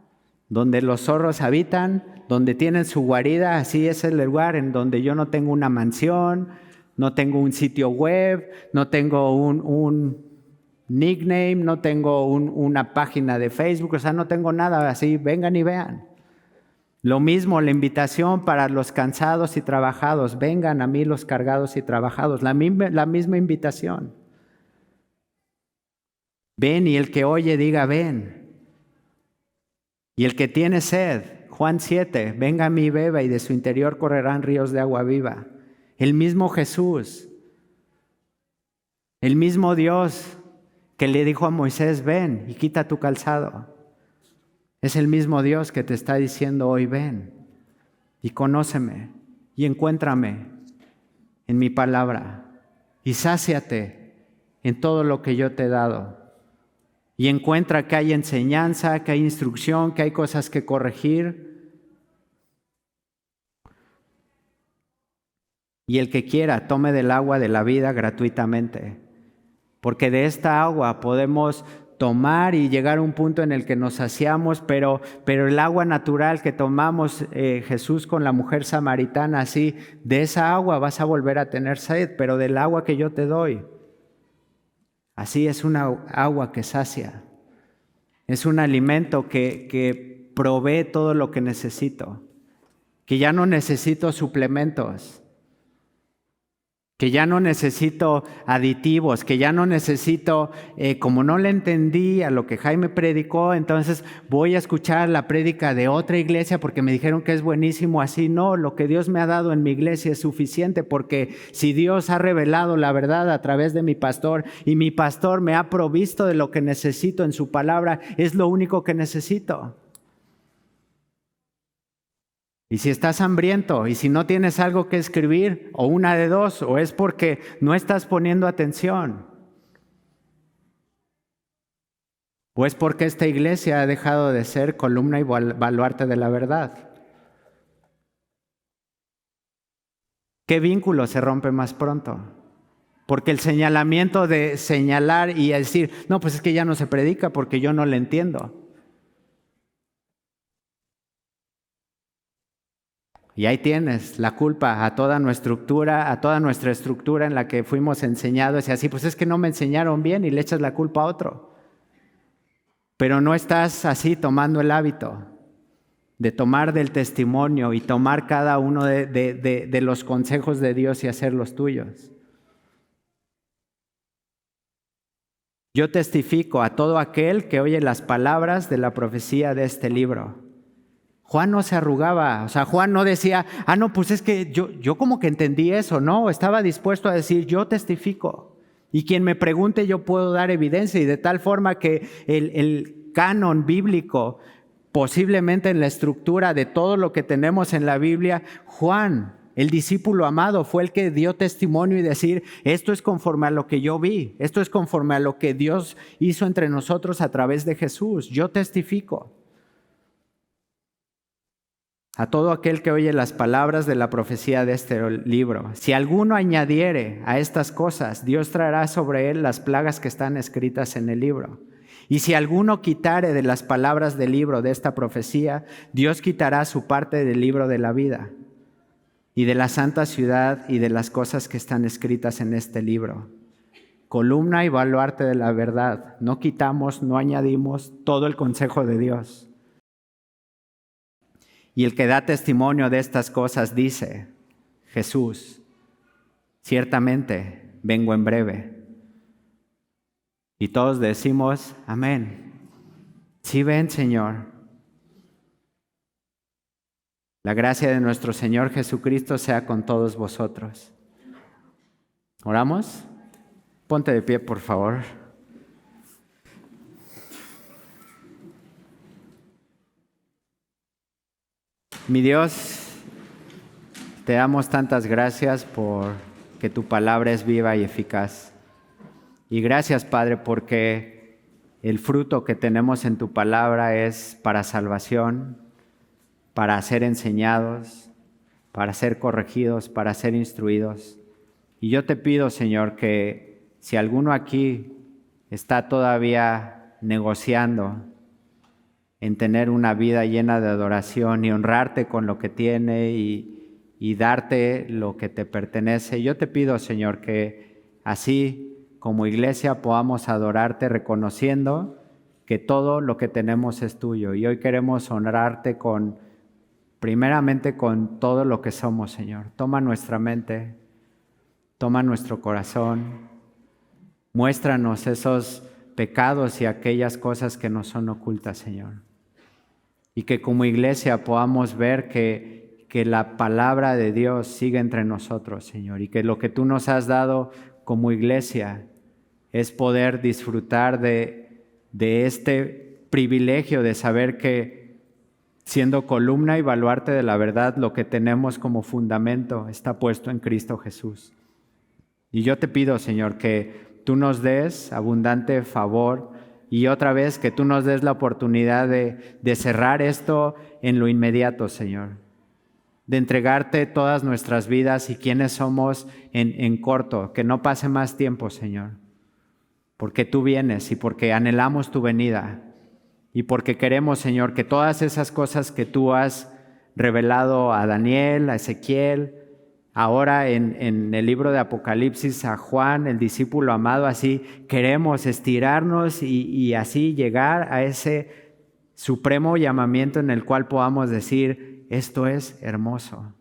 donde los zorros habitan, donde tienen su guarida. Así es el lugar en donde yo no tengo una mansión, no tengo un sitio web, no tengo un nickname, no tengo una página de Facebook, o sea, no tengo nada así. Vengan y vean. Lo mismo la invitación para los cansados y trabajados, vengan a mí los cargados y trabajados, la misma invitación. Ven, y el que oye diga ven. Y el que tiene sed, Juan 7, venga a mí y beba, y de su interior correrán ríos de agua viva. El mismo Jesús, el mismo Dios que le dijo a Moisés, ven y quita tu calzado. Es el mismo Dios que te está diciendo hoy, ven y conóceme y encuéntrame en mi palabra y sáciate en todo lo que yo te he dado. Y encuentra que hay enseñanza, que hay instrucción, que hay cosas que corregir. Y el que quiera, tome del agua de la vida gratuitamente. Porque de esta agua podemos tomar y llegar a un punto en el que nos saciamos, pero el agua natural que tomamos Jesús con la mujer samaritana, así, de esa agua vas a volver a tener sed, pero del agua que yo te doy, así es una agua que sacia, es un alimento que provee todo lo que necesito, que ya no necesito suplementos, que ya no necesito aditivos, que ya no necesito, como no le entendí a lo que Jaime predicó, entonces voy a escuchar la prédica de otra iglesia porque me dijeron que es buenísimo así. No, lo que Dios me ha dado en mi iglesia es suficiente, porque si Dios ha revelado la verdad a través de mi pastor y mi pastor me ha provisto de lo que necesito en su palabra, es lo único que necesito. Y si estás hambriento y si no tienes algo que escribir, o una de dos, o es porque no estás poniendo atención, o es porque esta iglesia ha dejado de ser columna y baluarte de la verdad. ¿Qué vínculo se rompe más pronto? Porque el señalamiento de señalar y decir, no, pues es que ya no se predica porque yo no le entiendo. Y ahí tienes la culpa a toda nuestra estructura en la que fuimos enseñados y así, pues es que no me enseñaron bien y le echas la culpa a otro. Pero no estás así tomando el hábito de tomar del testimonio y tomar cada uno de los consejos de Dios y hacerlos tuyos. Yo testifico a todo aquel que oye las palabras de la profecía de este libro. Juan no se arrugaba, o sea, Juan no decía, no, pues es que yo como que entendí eso, no, estaba dispuesto a decir, yo testifico, y quien me pregunte yo puedo dar evidencia, y de tal forma que el canon bíblico, posiblemente en la estructura de todo lo que tenemos en la Biblia, Juan, el discípulo amado, fue el que dio testimonio y decir, esto es conforme a lo que yo vi, esto es conforme a lo que Dios hizo entre nosotros a través de Jesús, yo testifico. A todo aquel que oye las palabras de la profecía de este libro. Si alguno añadiere a estas cosas, Dios traerá sobre él las plagas que están escritas en el libro. Y si alguno quitare de las palabras del libro de esta profecía, Dios quitará su parte del libro de la vida y de la santa ciudad y de las cosas que están escritas en este libro. Columna y baluarte de la verdad. No quitamos, no añadimos todo el consejo de Dios. Y el que da testimonio de estas cosas dice, Jesús, ciertamente vengo en breve. Y todos decimos, amén. Sí, ven, Señor. La gracia de nuestro Señor Jesucristo sea con todos vosotros. ¿Oramos? Ponte de pie, por favor. Mi Dios, te damos tantas gracias por que tu palabra es viva y eficaz. Y gracias, Padre, porque el fruto que tenemos en tu palabra es para salvación, para ser enseñados, para ser corregidos, para ser instruidos. Y yo te pido, Señor, que si alguno aquí está todavía negociando en tener una vida llena de adoración y honrarte con lo que tiene y darte lo que te pertenece. Yo te pido, Señor, que así como iglesia podamos adorarte reconociendo que todo lo que tenemos es tuyo. Y hoy queremos honrarte primeramente con todo lo que somos, Señor. Toma nuestra mente, toma nuestro corazón, muéstranos esos pecados y aquellas cosas que nos son ocultas, Señor. Y que como iglesia podamos ver que la palabra de Dios sigue entre nosotros, Señor, y que lo que tú nos has dado como iglesia es poder disfrutar de este privilegio de saber que siendo columna y baluarte de la verdad, lo que tenemos como fundamento está puesto en Cristo Jesús. Y yo te pido, Señor, que tú nos des abundante favor y otra vez que tú nos des la oportunidad de cerrar esto en lo inmediato, Señor. De entregarte todas nuestras vidas y quiénes somos en corto, que no pase más tiempo, Señor. Porque tú vienes y porque anhelamos tu venida y porque queremos, Señor, que todas esas cosas que tú has revelado a Daniel, a Ezequiel, ahora en el libro de Apocalipsis a Juan, el discípulo amado, así queremos estirarnos y así llegar a ese supremo llamamiento en el cual podamos decir, esto es hermoso.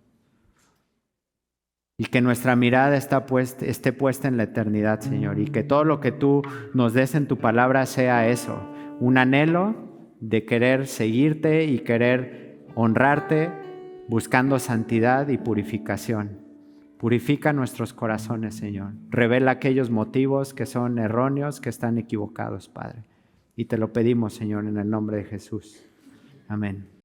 Y que nuestra mirada esté puesta en la eternidad, Señor, y que todo lo que tú nos des en tu palabra sea eso, un anhelo de querer seguirte y querer honrarte, buscando santidad y purificación. Purifica nuestros corazones, Señor. Revela aquellos motivos que son erróneos, que están equivocados, Padre. Y te lo pedimos, Señor, en el nombre de Jesús. Amén.